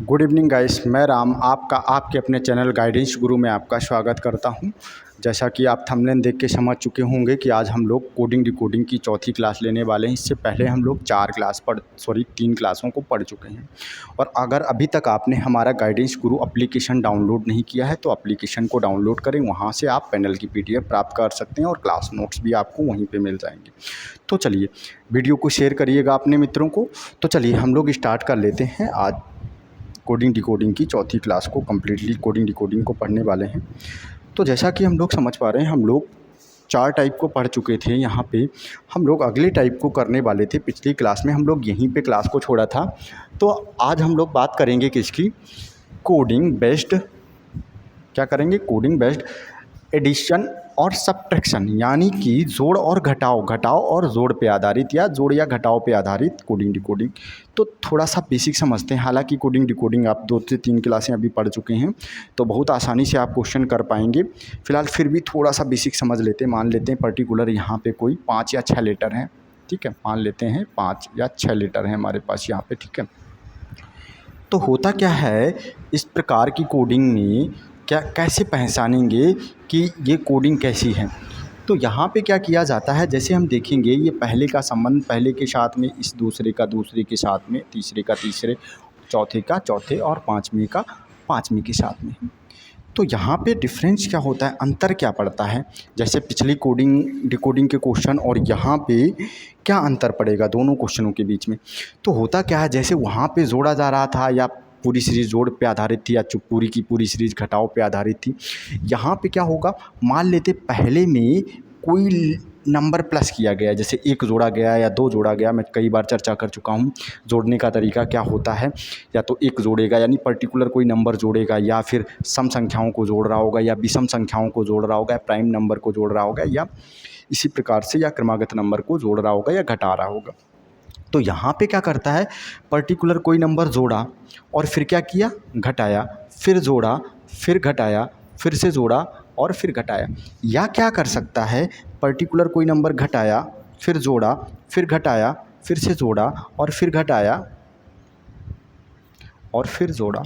Good evening guys, मैं राम आपका आपके अपने चैनल गाइडेंस गुरु में आपका स्वागत करता हूं। जैसा कि आप थंबनेल देख के समझ चुके होंगे कि आज हम लोग कोडिंग डिकोडिंग की चौथी क्लास लेने वाले हैं। इससे पहले हम लोग 3 क्लासों को पढ़ चुके हैं। और अगर अभी तक आपने हमारा गाइडेंस गुरु एप्लीकेशन डाउनलोड नहीं किया है तो एप्लीकेशन को डाउनलोड करें। वहाँ से आप पैनल की PDF प्राप्त कर सकते हैं और क्लास नोट्स भी आपको वहीं पर मिल जाएंगे। तो चलिए, वीडियो को शेयर करिएगा अपने मित्रों को। तो चलिए हम लोग स्टार्ट कर लेते हैं। आज कोडिंग डिकोडिंग की चौथी क्लास को कम्प्लीटली कोडिंग डिकोडिंग को पढ़ने वाले हैं। तो जैसा कि हम लोग समझ पा रहे हैं, हम लोग 4 टाइप को पढ़ चुके थे। यहाँ पे हम लोग अगले टाइप को करने वाले थे। पिछली क्लास में हम लोग यहीं पे क्लास को छोड़ा था। तो आज हम लोग बात करेंगे किसकी? कोडिंग बेस्ड, क्या करेंगे? कोडिंग बेस्ड एडिशन और सब्ट्रैक्शन, यानी कि जोड़ और घटाव और जोड़ पे आधारित या जोड़ या घटाव पे आधारित कोडिंग डिकोडिंग। तो थोड़ा सा बेसिक समझते हैं। हालांकि कोडिंग डिकोडिंग आप 2 से 3 क्लासें अभी पढ़ चुके हैं तो बहुत आसानी से आप क्वेश्चन कर पाएंगे। फिलहाल फिर भी थोड़ा सा बेसिक समझ लेते हैं। मान लेते हैं पर्टिकुलर यहाँ पे कोई 5 या 6 लेटर हैं, ठीक है। मान लेते हैं 5 या 6 लेटर हैं हमारे पास यहाँ पे, ठीक है। तो होता क्या है, इस प्रकार की कोडिंग में क्या कैसे पहचानेंगे कि ये कोडिंग कैसी है? तो यहाँ पे क्या किया जाता है, जैसे हम देखेंगे ये पहले का संबंध पहले के साथ में, इस दूसरे का दूसरे के साथ में, तीसरे का तीसरे, चौथे का चौथे और पाँचवें का पाँचवें के साथ में। तो यहाँ पे डिफरेंस क्या होता है, अंतर क्या पड़ता है? जैसे पिछली कोडिंग डिकोडिंग के क्वेश्चन और यहाँ पे क्या अंतर पड़ेगा दोनों क्वेश्चनों के बीच में? तो होता क्या है, जैसे वहाँ पे जोड़ा जा रहा था या पूरी सीरीज़ जोड़ पे आधारित थी या पूरी की पूरी सीरीज़ घटाव पे आधारित थी। यहाँ पे क्या होगा, मान लेते पहले में कोई नंबर प्लस किया गया, जैसे 1 जोड़ा गया या 2 जोड़ा गया। मैं कई बार चर्चा कर चुका हूँ जोड़ने का तरीका क्या होता है। या तो 1 जोड़ेगा यानी पर्टिकुलर कोई नंबर जोड़ेगा, या फिर सम संख्याओं को जोड़ रहा होगा, या विषम संख्याओं को जोड़ रहा होगा, या प्राइम नंबर को जोड़ रहा होगा, या इसी प्रकार से या क्रमागत नंबर को जोड़ रहा होगा या घटा रहा होगा। तो यहाँ पे क्या करता है, पर्टिकुलर कोई नंबर जोड़ा और फिर क्या किया, घटाया, फिर जोड़ा, फिर घटाया, फिर से जोड़ा और फिर घटाया। या क्या कर सकता है, पर्टिकुलर कोई नंबर घटाया, फिर जोड़ा, फिर घटाया, फिर से जोड़ा और फिर घटाया और फिर जोड़ा।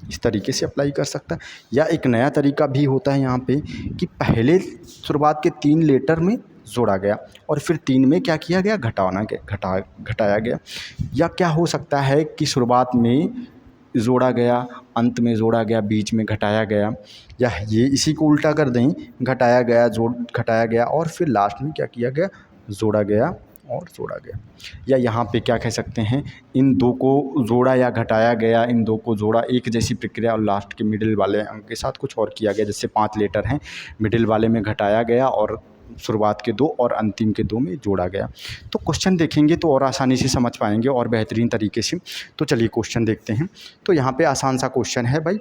इस तरीके से अप्लाई कर सकता है। या एक नया तरीका भी होता है यहाँ पे कि पहले शुरुआत के 3 लेटर में जोड़ा गया और फिर 3 में क्या किया गया, घटाया गया। या क्या हो सकता है कि शुरुआत में जोड़ा गया, अंत में जोड़ा गया, बीच में घटाया गया। या ये इसी को उल्टा कर दें, घटाया गया, घटाया गया और फिर लास्ट में क्या किया गया, जोड़ा गया और जोड़ा गया। या यहाँ पे क्या कह सकते हैं, इन 2 को जोड़ा या घटाया गया, इन 2 को जोड़ा, एक जैसी प्रक्रिया, और लास्ट के मिडिल वाले अंक के साथ कुछ और किया गया। जैसे 5 लेटर हैं, मिडिल वाले में घटाया गया और शुरुआत के 2 और अंतिम के 2 में जोड़ा गया। तो क्वेश्चन देखेंगे तो और आसानी से समझ पाएंगे और बेहतरीन तरीके से। तो चलिए क्वेश्चन देखते हैं। तो यहाँ पे आसान सा क्वेश्चन है भाई।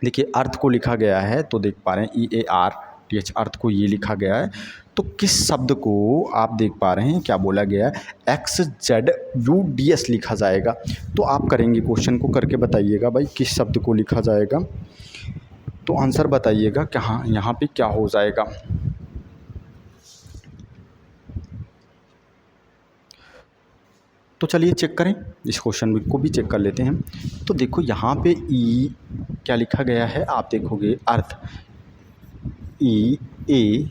देखिए अर्थ को लिखा गया है, तो देख पा रहे हैं EARTH, अर्थ को ये लिखा गया है। तो किस शब्द को आप देख पा रहे हैं, क्या बोला गया है, XZUDS लिखा जाएगा। तो आप करेंगे, क्वेश्चन को करके बताइएगा भाई किस शब्द को लिखा जाएगा। तो आंसर बताइएगा कि हाँ यहाँ पे क्या हो जाएगा। तो चलिए चेक करें, इस क्वेश्चन को भी चेक कर लेते हैं। तो देखो यहाँ पे क्या लिखा गया है, आप देखोगे अर्थ, EARTH,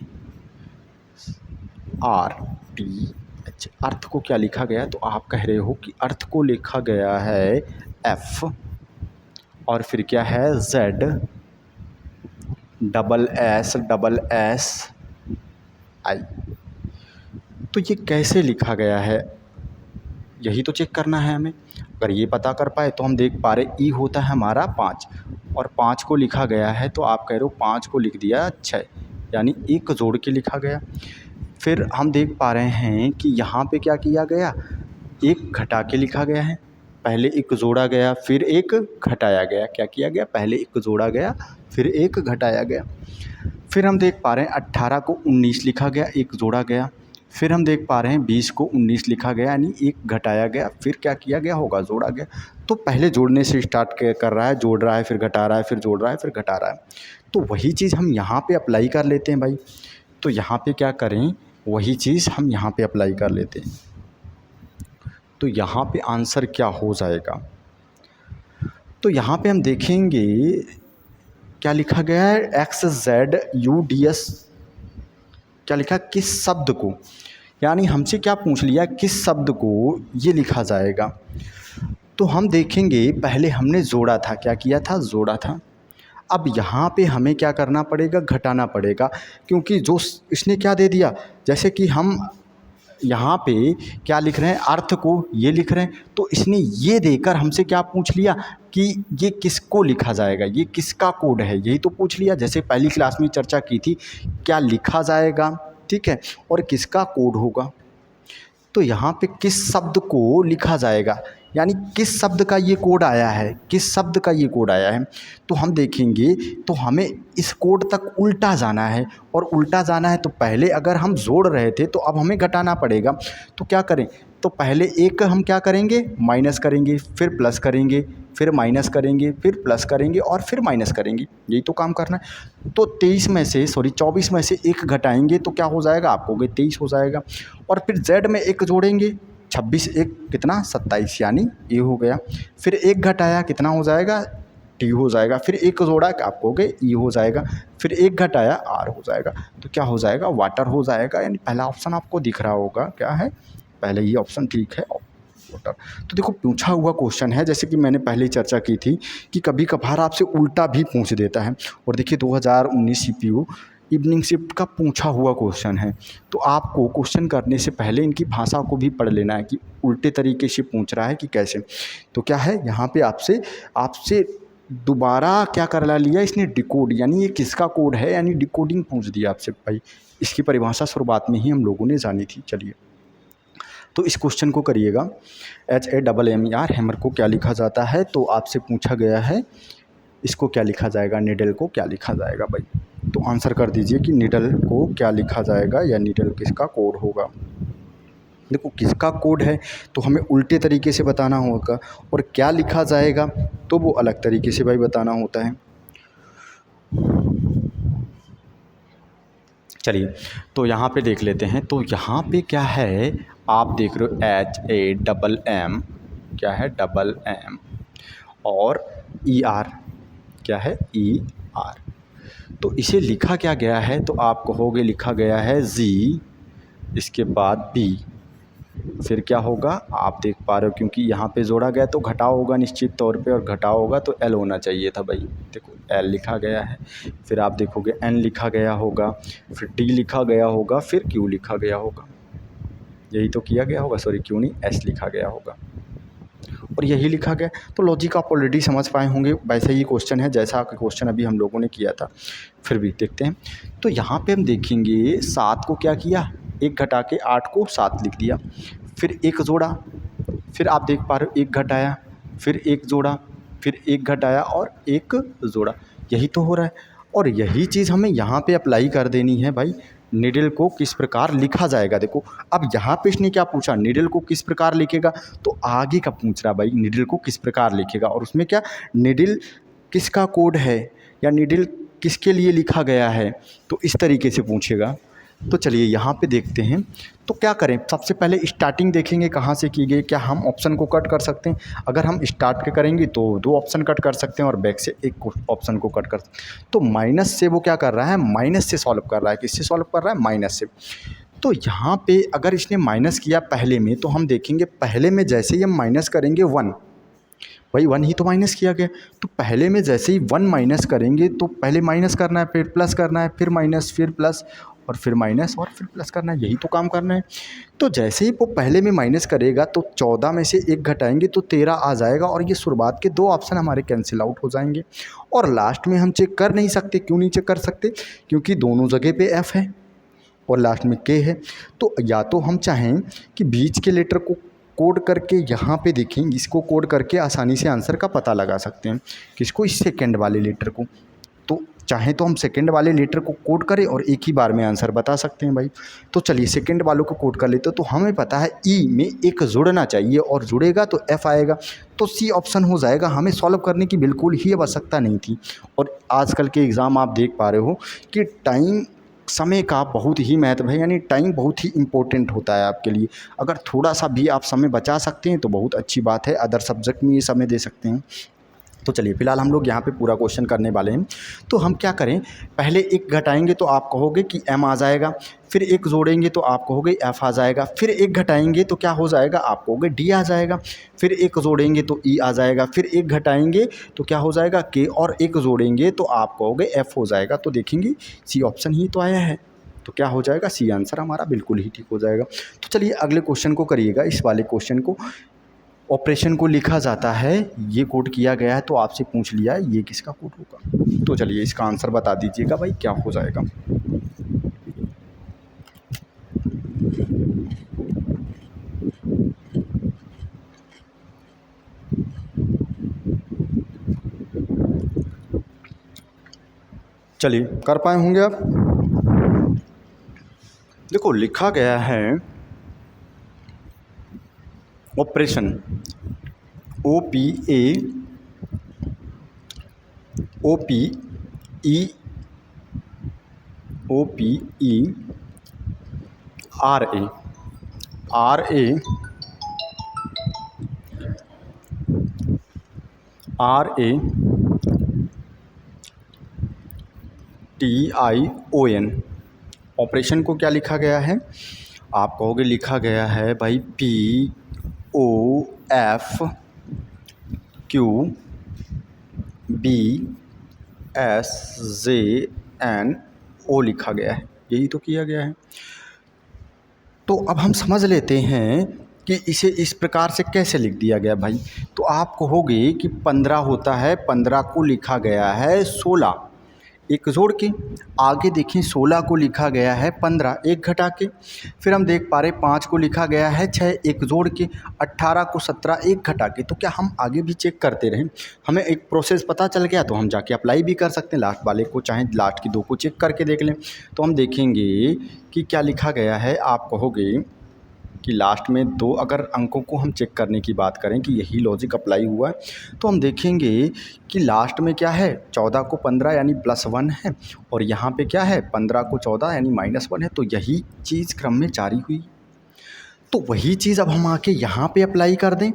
अर्थ को क्या लिखा गया, तो आप कह रहे हो कि अर्थ को लिखा गया है F और फिर क्या है ZSSI। तो ये कैसे लिखा गया है, यही तो चेक करना है हमें। अगर ये पता कर पाए तो हम देख पा रहे ई होता है हमारा 5 और 5 को लिखा गया है, तो आप कह रहे हो 5 को लिख दिया 6, यानी 1 जोड़ के लिखा गया। फिर हम देख पा रहे हैं कि यहाँ पे क्या किया गया, 1 घटा के लिखा गया है। पहले 1 जोड़ा गया, फिर 1 घटाया गया। क्या किया गया, पहले 1 जोड़ा गया, फिर 1 घटाया गया। फिर हम देख पा रहे हैं 18 को 19 लिखा गया, 1 जोड़ा गया। फिर हम देख पा रहे हैं 20 को 19 लिखा गया, यानी 1 घटाया गया, फिर क्या किया गया होगा, जोड़ा गया। तो पहले जोड़ने से स्टार्ट कर रहा है, जोड़ रहा है, फिर घटा रहा है, फिर जोड़ रहा है, फिर घटा रहा है। तो वही चीज़ हम यहाँ पे अप्लाई कर लेते हैं भाई। तो यहाँ पे क्या करें, वही चीज़ हम यहाँ पे अप्लाई कर लेते हैं। तो यहाँ पे आंसर क्या हो जाएगा, तो यहाँ पे हम देखेंगे क्या लिखा गया है, x Z U D S, क्या लिखा, किस शब्द को, यानी हमसे क्या पूछ लिया, किस शब्द को ये लिखा जाएगा। तो हम देखेंगे पहले हमने जोड़ा था, क्या किया था, जोड़ा था। अब यहाँ पे हमें क्या करना पड़ेगा, घटाना पड़ेगा, क्योंकि जो इसने क्या दे दिया, जैसे कि हम यहाँ पे क्या लिख रहे हैं, अर्थ को ये लिख रहे हैं, तो इसने ये देकर हमसे क्या पूछ लिया कि ये किसको लिखा जाएगा, ये किसका कोड है, यही तो पूछ लिया। जैसे पहली क्लास में चर्चा की थी, क्या लिखा जाएगा, ठीक है, और किसका कोड होगा। तो यहाँ पे किस शब्द को लिखा जाएगा, यानी किस शब्द का ये कोड आया है, किस शब्द का ये कोड आया है। तो हम देखेंगे तो हमें इस कोड तक उल्टा जाना है, और उल्टा जाना है तो पहले अगर हम जोड़ रहे थे तो अब हमें घटाना पड़ेगा। तो क्या करें, तो पहले एक हम क्या करेंगे, माइनस करेंगे, फिर प्लस करेंगे, फिर माइनस करेंगे, फिर प्लस करेंगे और फिर माइनस करेंगे, यही तो काम करना है। तो 24 में से एक घटाएंगे तो क्या हो जाएगा, आपको 23 हो जाएगा। और फिर जेड में एक जोड़ेंगे, 26 एक कितना, 27, यानी ए हो गया। फिर एक घटाया कितना हो जाएगा, टी हो जाएगा। फिर एक जोड़ा आपको हो गए, ई हो जाएगा। फिर एक घटाया आर हो जाएगा। तो क्या हो जाएगा, वाटर हो जाएगा। यानी पहला ऑप्शन आपको दिख रहा होगा, क्या है, पहले ये ऑप्शन ठीक है, वाटर। तो देखो पूछा हुआ क्वेश्चन है, जैसे कि मैंने पहले चर्चा की थी कि कभी कभार आपसे उल्टा भी पूछ देता है। और देखिए 2019 CPU इवनिंग शिफ्ट का पूछा हुआ क्वेश्चन है, तो आपको क्वेश्चन करने से पहले इनकी भाषा को भी पढ़ लेना है कि उल्टे तरीके से पूछ रहा है कि कैसे। तो क्या है, यहाँ पे आपसे दोबारा क्या कर लिया इसने, डिकोड, यानी ये किसका कोड है, यानी डिकोडिंग पूछ दिया आपसे। भाई इसकी परिभाषा शुरुआत में ही हम लोगों ने जानी थी। चलिए तो इस क्वेश्चन को करिएगा, HAMMER, हैमर को क्या लिखा जाता है। तो आपसे पूछा गया है इसको क्या लिखा जाएगा, निडल को क्या लिखा जाएगा भाई। तो आंसर कर दीजिए कि निडल को क्या लिखा जाएगा, या निडल किसका कोड होगा। देखो किसका कोड है तो हमें उल्टे तरीके से बताना होगा, और क्या लिखा जाएगा तो वो अलग तरीके से भाई बताना होता है। चलिए तो यहाँ पे देख लेते हैं। तो यहाँ पे क्या है, आप देख रहे हो HAMM, क्या है, MM, और ER, क्या है, ER। तो इसे लिखा क्या गया है, तो आप कहोगे लिखा गया है G, इसके बाद B, फिर क्या होगा, आप देख पा रहे हो क्योंकि यहाँ पे जोड़ा गया तो घटाव होगा निश्चित तौर पे, और घटाव होगा तो L होना चाहिए था भाई। देखो L लिखा गया है, फिर आप देखोगे N लिखा गया होगा, फिर D लिखा गया होगा, फिर Q लिखा गया होगा, यही तो किया गया होगा, सॉरी Q नहीं, S लिखा गया होगा, और यही लिखा गया। तो लॉजिक आप ऑलरेडी समझ पाए होंगे, वैसे ही क्वेश्चन है जैसा क्वेश्चन अभी हम लोगों ने किया था। फिर भी देखते हैं। तो यहाँ पे हम देखेंगे 7 को क्या किया, एक घटा के 8 को 7 लिख दिया, फिर एक जोड़ा, फिर आप देख पा रहे हो एक घटाया, फिर एक जोड़ा, फिर एक घटाया और एक जोड़ा, यही तो हो रहा है। और यही चीज़ हमें यहाँ पे अप्लाई कर देनी है भाई, निडल को किस प्रकार लिखा जाएगा। देखो अब यहाँ पे इसने क्या पूछा, निडल को किस प्रकार लिखेगा, तो आगे का पूछ रहा भाई निडल को किस प्रकार लिखेगा, और उसमें क्या, निडल किसका कोड है या निडल किसके लिए लिखा गया है, तो इस तरीके से पूछेगा। तो चलिए यहाँ पे देखते हैं। तो क्या करें, सबसे पहले स्टार्टिंग देखेंगे कहाँ से की गई, क्या हम ऑप्शन को कट कर सकते हैं। अगर हम स्टार्ट के करेंगे तो 2 ऑप्शन कट कर सकते हैं और बैक से एक ऑप्शन को कट कर सकते हैं। तो माइनस से वो क्या कर रहा है, माइनस से सॉल्व कर रहा है, किससे सॉल्व कर रहा है, माइनस से। तो यहाँ पे अगर इसने माइनस किया पहले में, तो हम देखेंगे पहले में जैसे ही हम माइनस करेंगे 1, भाई 1 ही तो माइनस किया गया, तो पहले में जैसे ही 1 माइनस करेंगे तो पहले माइनस करना है, फिर प्लस करना है, फिर माइनस, फिर प्लस, और फिर माइनस, और फिर प्लस करना है, यही तो काम करना है। तो जैसे ही वो पहले में माइनस करेगा तो 14 में से 1 घटाएंगे तो 13 आ जाएगा, और ये शुरुआत के 2 ऑप्शन हमारे कैंसिल आउट हो जाएंगे। और लास्ट में हम चेक कर नहीं सकते, क्यों नहीं चेक कर सकते, क्योंकि दोनों जगह पे F है और लास्ट में K है। तो या तो हम चाहें कि बीच के लेटर को कोड करके यहाँ पे देखें, इसको कोड करके आसानी से आंसर का पता लगा सकते हैं, किसको, इस सेकेंड वाले लेटर को। तो चाहे तो हम सेकंड वाले लेटर को कोड करें और एक ही बार में आंसर बता सकते हैं भाई। तो चलिए सेकंड वालों को कोड कर लेते हैं। तो हमें पता है ई में एक जुड़ना चाहिए, और जुड़ेगा तो एफ आएगा, तो सी ऑप्शन हो जाएगा। हमें सॉल्व करने की बिल्कुल ही आवश्यकता नहीं थी। और आजकल के एग्ज़ाम आप देख पा रहे हो कि टाइम, समय का बहुत ही महत्व है, यानी टाइम बहुत ही इम्पोर्टेंट होता है आपके लिए। अगर थोड़ा सा भी आप समय बचा सकते हैं तो बहुत अच्छी बात है। अदर सब्जेक्ट में ये समय दे सकते हैं। तो चलिए फिलहाल हम लोग यहाँ पे पूरा क्वेश्चन करने वाले हैं। तो हम क्या करें, पहले एक घटाएंगे तो आप कहोगे कि m आ जाएगा, फिर एक जोड़ेंगे तो आप कहोगे f आ जाएगा, फिर एक घटाएंगे तो क्या हो जाएगा, आप कहोगे d आ जाएगा, फिर एक जोड़ेंगे तो e आ जाएगा, फिर एक घटाएंगे तो क्या हो जाएगा k, और एक जोड़ेंगे तो आप कहोगे f हो जाएगा। तो देखेंगे सी ऑप्शन ही तो आया है, तो क्या हो जाएगा, सी आंसर हमारा बिल्कुल ही ठीक हो जाएगा। तो चलिए अगले क्वेश्चन को करिएगा। इस वाले क्वेश्चन को ऑपरेशन को लिखा जाता है, ये कोड किया गया है, तो आपसे पूछ लिया ये किसका कोड होगा। तो चलिए इसका आंसर बता दीजिएगा भाई क्या हो जाएगा। चलिए कर पाए होंगे आप। देखो लिखा गया है operation OPA OPE RA TION। Operation को क्या लिखा गया है, आप कहोगे लिखा गया है भाई POFQBSJNO लिखा गया है, यही तो किया गया है। तो अब हम समझ लेते हैं कि इसे इस प्रकार से कैसे लिख दिया गया भाई। तो आप कहोगे कि 15 होता है, 15 को लिखा गया है 16 एक जोड़ के, आगे देखें 16 को लिखा गया है 15 एक घटा के, फिर हम देख पा रहे 5 को लिखा गया है 6 एक जोड़ के, 18 को 17 एक घटा के। तो क्या हम आगे भी चेक करते रहें, हमें एक प्रोसेस पता चल गया तो हम जाके अप्लाई भी कर सकते हैं लास्ट वाले को, चाहे लास्ट की 2 को चेक करके देख लें। तो हम देखेंगे कि क्या लिखा गया है, आप कहोगे कि लास्ट में 2 अगर अंकों को हम चेक करने की बात करें कि यही लॉजिक अप्लाई हुआ है, तो हम देखेंगे कि लास्ट में क्या है, 14 को 15 यानी +1 है, और यहाँ पे क्या है 15 को 14 यानी -1 है। तो यही चीज़ क्रम में जारी हुई। तो वही चीज़ अब हम आके यहाँ पे अप्लाई कर दें,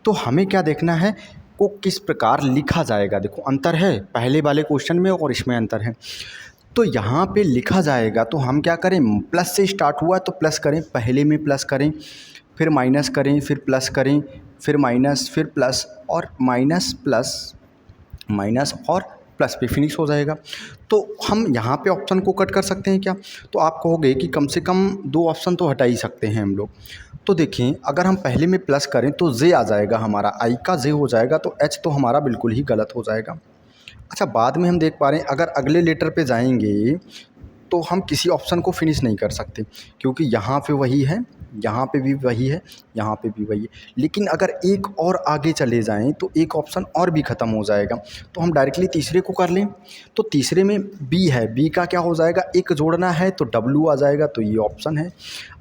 तो हमें क्या देखना है को किस प्रकार लिखा जाएगा। देखो अंतर है पहले वाले क्वेश्चन में और इसमें अंतर है। तो यहाँ पे लिखा जाएगा तो हम क्या करें, प्लस से स्टार्ट हुआ तो प्लस करें, पहले में प्लस करें, फिर माइनस करें, फिर प्लस करें, फिर माइनस, फिर प्लस, और माइनस प्लस माइनस और प्लस पे फिनिश हो जाएगा। तो हम यहाँ पे ऑप्शन को कट कर सकते हैं क्या, तो आप कहोगे कि कम से कम 2 ऑप्शन तो हटा ही सकते हैं हम लोग। तो देखें अगर हम पहले में प्लस करें तो जे आ जाएगा, हमारा आई का जे हो जाएगा, तो एच तो हमारा बिल्कुल ही गलत हो जाएगा। अच्छा बाद में हम देख पा रहे हैं अगर अगले लेटर पे जाएंगे तो हम किसी ऑप्शन को फिनिश नहीं कर सकते, क्योंकि यहाँ पे वही है, यहाँ पे भी वही है, यहाँ पे भी वही है। लेकिन अगर एक और आगे चले जाएं तो एक ऑप्शन और भी ख़त्म हो जाएगा। तो हम डायरेक्टली तीसरे को कर लें, तो तीसरे में बी है, बी का क्या हो जाएगा, एक जोड़ना है तो डब्लू आ जाएगा, तो ये ऑप्शन है।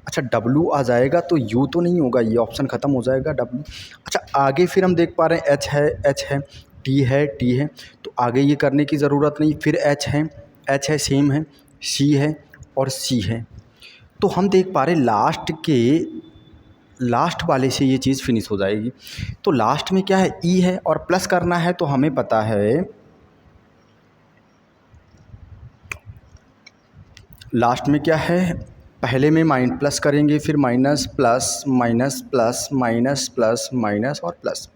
अच्छा डब्लू आ जाएगा तो यू तो नहीं होगा, ये ऑप्शन ख़त्म हो जाएगा डब्लू। अच्छा आगे फिर हम देख पा रहे हैं एच है, एच है, टी है, टी है, तो आगे ये करने की ज़रूरत नहीं, फिर एच है सेम है, सी है और सी है। तो हम देख पा रहे लास्ट वाले से ये चीज़ फिनिश हो जाएगी। तो लास्ट में क्या है, ई है और प्लस करना है, तो हमें पता है लास्ट में क्या है, पहले में प्लस करेंगे, फिर minus plus minus plus minus plus minus और प्लस।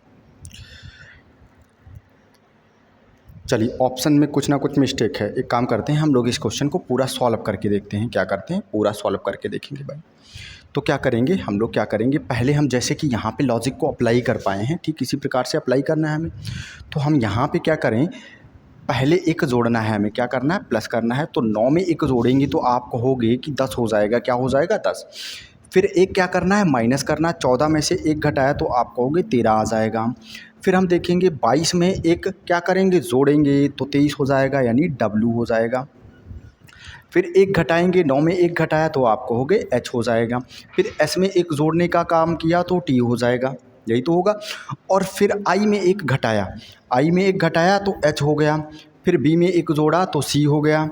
चलिए ऑप्शन में कुछ ना कुछ मिस्टेक है, एक काम करते हैं हम लोग इस क्वेश्चन को पूरा सॉल्व करके देखते हैं, क्या करते हैं पूरा सॉल्व करके देखेंगे भाई। तो क्या करेंगे हम लोग, क्या करेंगे पहले हम जैसे कि यहाँ पे लॉजिक को अप्लाई कर पाए हैं, ठीक इसी प्रकार से अप्लाई करना है हमें। तो हम यहाँ पे क्या करें, पहले एक जोड़ना है, हमें क्या करना है, प्लस करना है। तो 9 में एक जोड़ेंगे तो आप कहोगे कि 10 हो जाएगा, क्या हो जाएगा 10। फिर एक क्या करना है, माइनस करना, 14 में से एक घटाया तो आप कहोगे 13 आ जाएगा। फिर हम देखेंगे 22 में एक क्या करेंगे, जोड़ेंगे तो 23 हो जाएगा, यानी डब्लू हो जाएगा। फिर एक घटाएंगे, 9 में एक घटाया तो आप कहोगे एच हो जाएगा। फिर एस में एक जोड़ने का काम किया तो टी हो जाएगा, यही तो होगा। और फिर आई में एक घटाया, आई में एक घटाया तो एच हो गया। फिर बी में एक जोड़ा तो सी हो गया,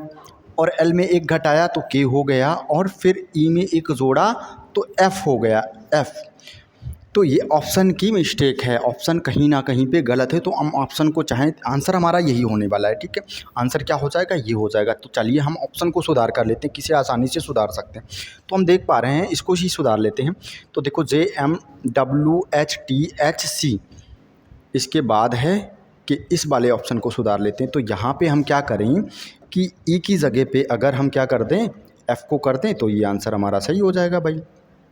और एल में एक घटाया तो के हो गया, और फिर ई में एक जोड़ा तो एफ हो गया, एफ। तो ये ऑप्शन की मिस्टेक है, ऑप्शन कहीं ना कहीं पे गलत है। तो हम ऑप्शन को चाहें, आंसर हमारा यही होने वाला है, ठीक है। आंसर क्या हो जाएगा, ये हो जाएगा। तो चलिए हम ऑप्शन को सुधार कर लेते हैं, किसे आसानी से सुधार सकते हैं। तो हम देख पा रहे हैं, इसको ही सुधार लेते हैं। तो देखो JMWHTHC, इसके बाद है कि इस वाले ऑप्शन को सुधार लेते हैं। तो यहाँ पे हम क्या करें कि ई की जगह पे अगर हम क्या कर दें, एफ़ को कर दें, तो ये आंसर हमारा सही हो जाएगा भाई।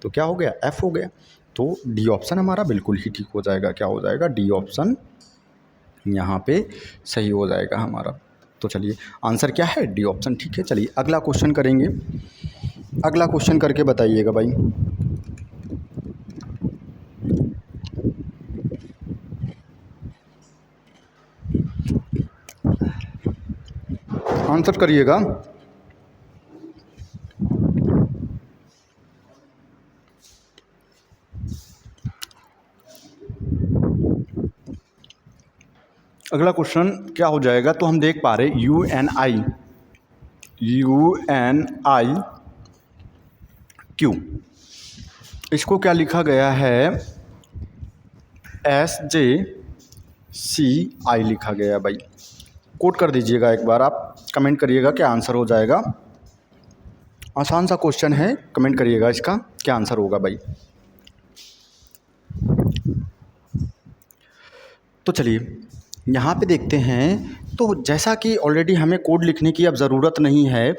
तो क्या हो गया, एफ़ हो गया। तो डी ऑप्शन हमारा बिल्कुल ही ठीक हो जाएगा। क्या हो जाएगा, डी ऑप्शन यहाँ पे सही हो जाएगा हमारा। तो चलिए आंसर क्या है, डी ऑप्शन, ठीक है। चलिए अगला क्वेश्चन करेंगे। अगला क्वेश्चन करके बताइएगा भाई। आंसर करिएगा। अगला क्वेश्चन क्या हो जाएगा, तो हम देख पा रहे UNIQ, इसको क्या लिखा गया है, SJCI लिखा गया भाई। कोट कर दीजिएगा एक बार, आप कमेंट करिएगा क्या आंसर हो जाएगा। आसान सा क्वेश्चन है, कमेंट करिएगा इसका क्या आंसर होगा भाई। तो चलिए यहाँ पे देखते हैं। तो जैसा कि ऑलरेडी हमें कोड लिखने की अब ज़रूरत नहीं है,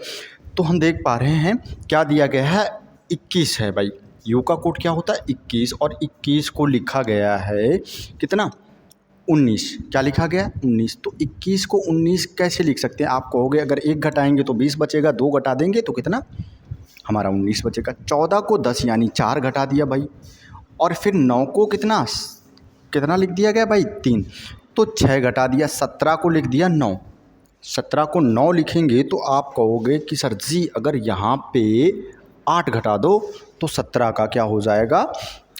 तो हम देख पा रहे हैं क्या दिया गया है, 21 है भाई। यू का कोड क्या होता है, 21, और 21 को लिखा गया है कितना, 19। क्या लिखा गया, 19। तो 21 को 19 कैसे लिख सकते हैं, आप कहोगे अगर 1 घटाएंगे तो 20 बचेगा, 2 घटा देंगे तो कितना हमारा 19 बचेगा। 14 को 10 यानी 4 घटा दिया भाई, और फिर 9 को कितना लिख दिया गया भाई, 3, तो 6 घटा दिया। 17 को लिख दिया 9, 17 को 9 लिखेंगे तो आप कहोगे कि सर जी अगर यहाँ पे 8 घटा दो तो 17 का क्या हो जाएगा,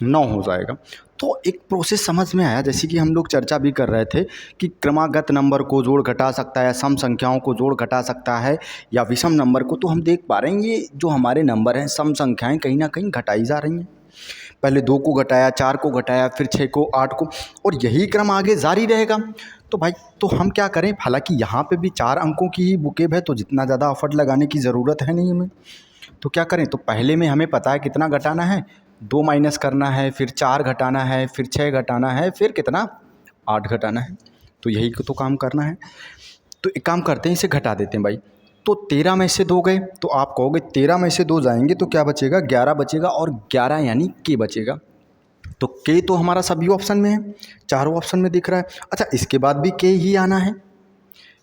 9 हो जाएगा। तो एक प्रोसेस समझ में आया, जैसे कि हम लोग चर्चा भी कर रहे थे कि क्रमागत नंबर को जोड़ घटा सकता है, सम संख्याओं को जोड़ घटा सकता है, या विषम नंबर को। तो हम देख पा रहे हैं ये जो हमारे नंबर हैं, सम संख्याएं कहीं ना कहीं घटाई जा रही हैं। पहले 2 को घटाया, 4 को घटाया, फिर 6 को, 8 को, और यही क्रम आगे जारी रहेगा। तो भाई तो हम क्या करें, हालांकि यहाँ पे भी 4 अंकों की ही बुकेब है, तो जितना ज़्यादा एफर्ट लगाने की ज़रूरत है नहीं हमें। तो क्या करें, तो पहले में हमें पता है कितना घटाना है, 2 माइनस करना है, फिर 4 घटाना है, फिर 6 घटाना है, फिर कितना 8 घटाना है। तो यही तो काम करना है। तो एक काम करते हैं, इसे घटा देते हैं भाई। तो 13 में से 2 गए, तो आप कहोगे 13 में से 2 जाएंगे तो क्या बचेगा, 11 बचेगा, और 11 यानी के बचेगा। तो के तो हमारा सभी ऑप्शन में है, चारों ऑप्शन में दिख रहा है। अच्छा इसके बाद भी के ही आना है,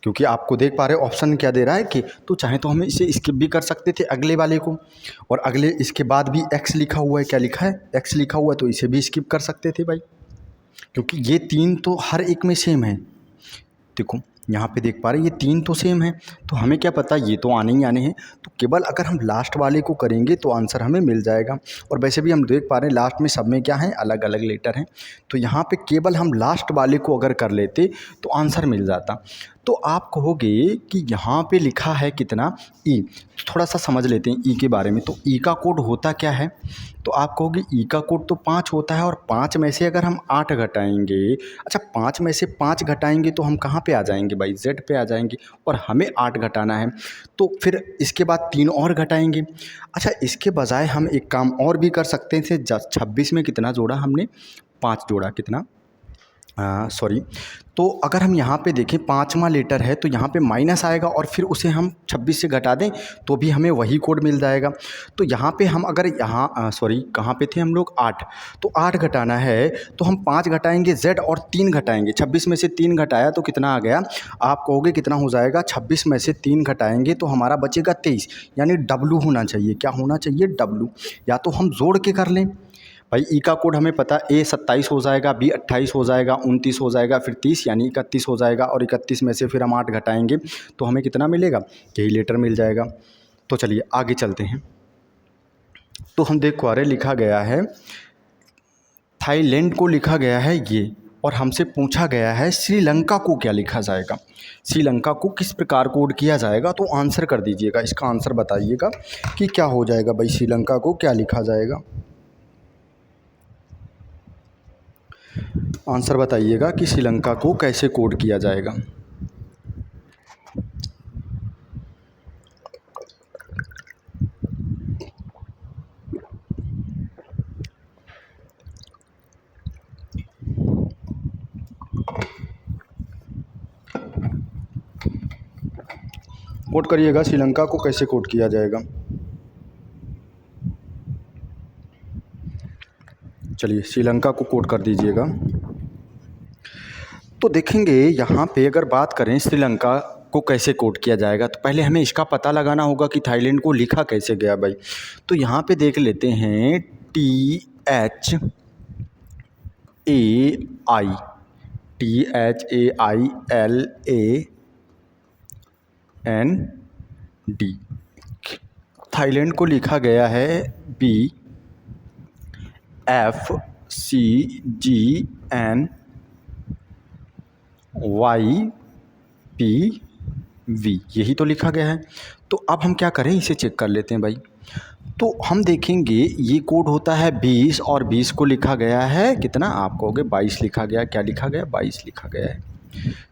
क्योंकि आपको देख पा रहे हो ऑप्शन क्या दे रहा है कि, तो चाहे तो हम इसे स्किप भी कर सकते थे अगले वाले को, और अगले इसके बाद भी एक्स लिखा हुआ है, क्या लिखा है, एक्स लिखा हुआ है, तो इसे भी स्किप कर सकते थे भाई, क्योंकि ये 3 तो हर एक में सेम है। देखो यहाँ पे देख पा रहे हैं ये 3 तो सेम है, तो हमें क्या पता ये तो आने ही आने हैं। तो केवल अगर हम लास्ट वाले को करेंगे तो आंसर हमें मिल जाएगा। और वैसे भी हम देख पा रहे हैं लास्ट में सब में क्या है, अलग अलग लेटर हैं। तो यहाँ पे केवल हम लास्ट वाले को अगर कर लेते तो आंसर मिल जाता। तो आप कहोगे कि यहाँ पे लिखा है कितना, ई। तो थोड़ा सा समझ लेते हैं ई के बारे में। तो ई का कोड होता क्या है, तो आप कहोगे ई का कोड तो 5 होता है, और 5 में से अगर हम 8 घटाएंगे, अच्छा 5 में से 5 घटाएंगे तो हम कहाँ पे आ जाएंगे भाई, जेड पे आ जाएंगे, और हमें 8 घटाना है। तो फिर इसके बाद 3 और घटाएंगे। अच्छा इसके बजाय हम एक काम और भी कर सकते थे, 26 में कितना जोड़ा हमने, 5 जोड़ा, कितना सॉरी। तो अगर हम यहाँ पे देखें 5वां लेटर है, तो यहाँ पे माइनस आएगा, और फिर उसे हम 26 से घटा दें तो भी हमें वही कोड मिल जाएगा। तो यहाँ पे हम अगर यहाँ सॉरी कहाँ पे थे हम लोग, 8, तो 8 घटाना है तो हम 5 घटाएंगे जेड, और 3 घटाएंगे। 26 में से 3 घटाया तो कितना आ गया, आप कहोगे कितना हो जाएगा, 26 में से 3 घटाएंगे तो हमारा बचेगा 23, यानी डब्लू होना चाहिए। क्या होना चाहिए, डब्लू। या तो हम जोड़ के कर लें भाई, ई का कोड हमें पता, ए 27 हो जाएगा, बी 28 हो जाएगा, 29 हो जाएगा, फिर 30 यानी 31 हो जाएगा, और 31 में से फिर हम 8 घटाएंगे तो हमें कितना मिलेगा, यही लेटर मिल जाएगा। तो चलिए आगे चलते हैं। तो हम देख पा रहे लिखा गया है थाईलैंड को लिखा गया है ये, और हमसे पूछा गया है श्रीलंका को क्या लिखा जाएगा, श्रीलंका को किस प्रकार कोड किया जाएगा। तो आंसर कर दीजिएगा, इसका आंसर बताइएगा कि क्या हो जाएगा भाई, श्रीलंका को क्या लिखा जाएगा। आंसर बताइएगा कि श्रीलंका को कैसे कोड किया जाएगा। कोड करिएगा, श्रीलंका को कैसे कोड किया जाएगा। चलिए श्रीलंका को कोड कर दीजिएगा। तो देखेंगे यहाँ पे अगर बात करें श्रीलंका को कैसे कोड किया जाएगा, तो पहले हमें इसका पता लगाना होगा कि थाईलैंड को लिखा कैसे गया भाई। तो यहाँ पे देख लेते हैं THAILAND। थाईलैंड को लिखा गया है BFCGNYPV, यही तो लिखा गया है। तो अब हम क्या करें, इसे चेक कर लेते हैं भाई। तो हम देखेंगे ये कोड होता है 20 और 20 को लिखा गया है कितना, आप कहोगे 22 लिखा गया। क्या लिखा गया, 22 लिखा गया है।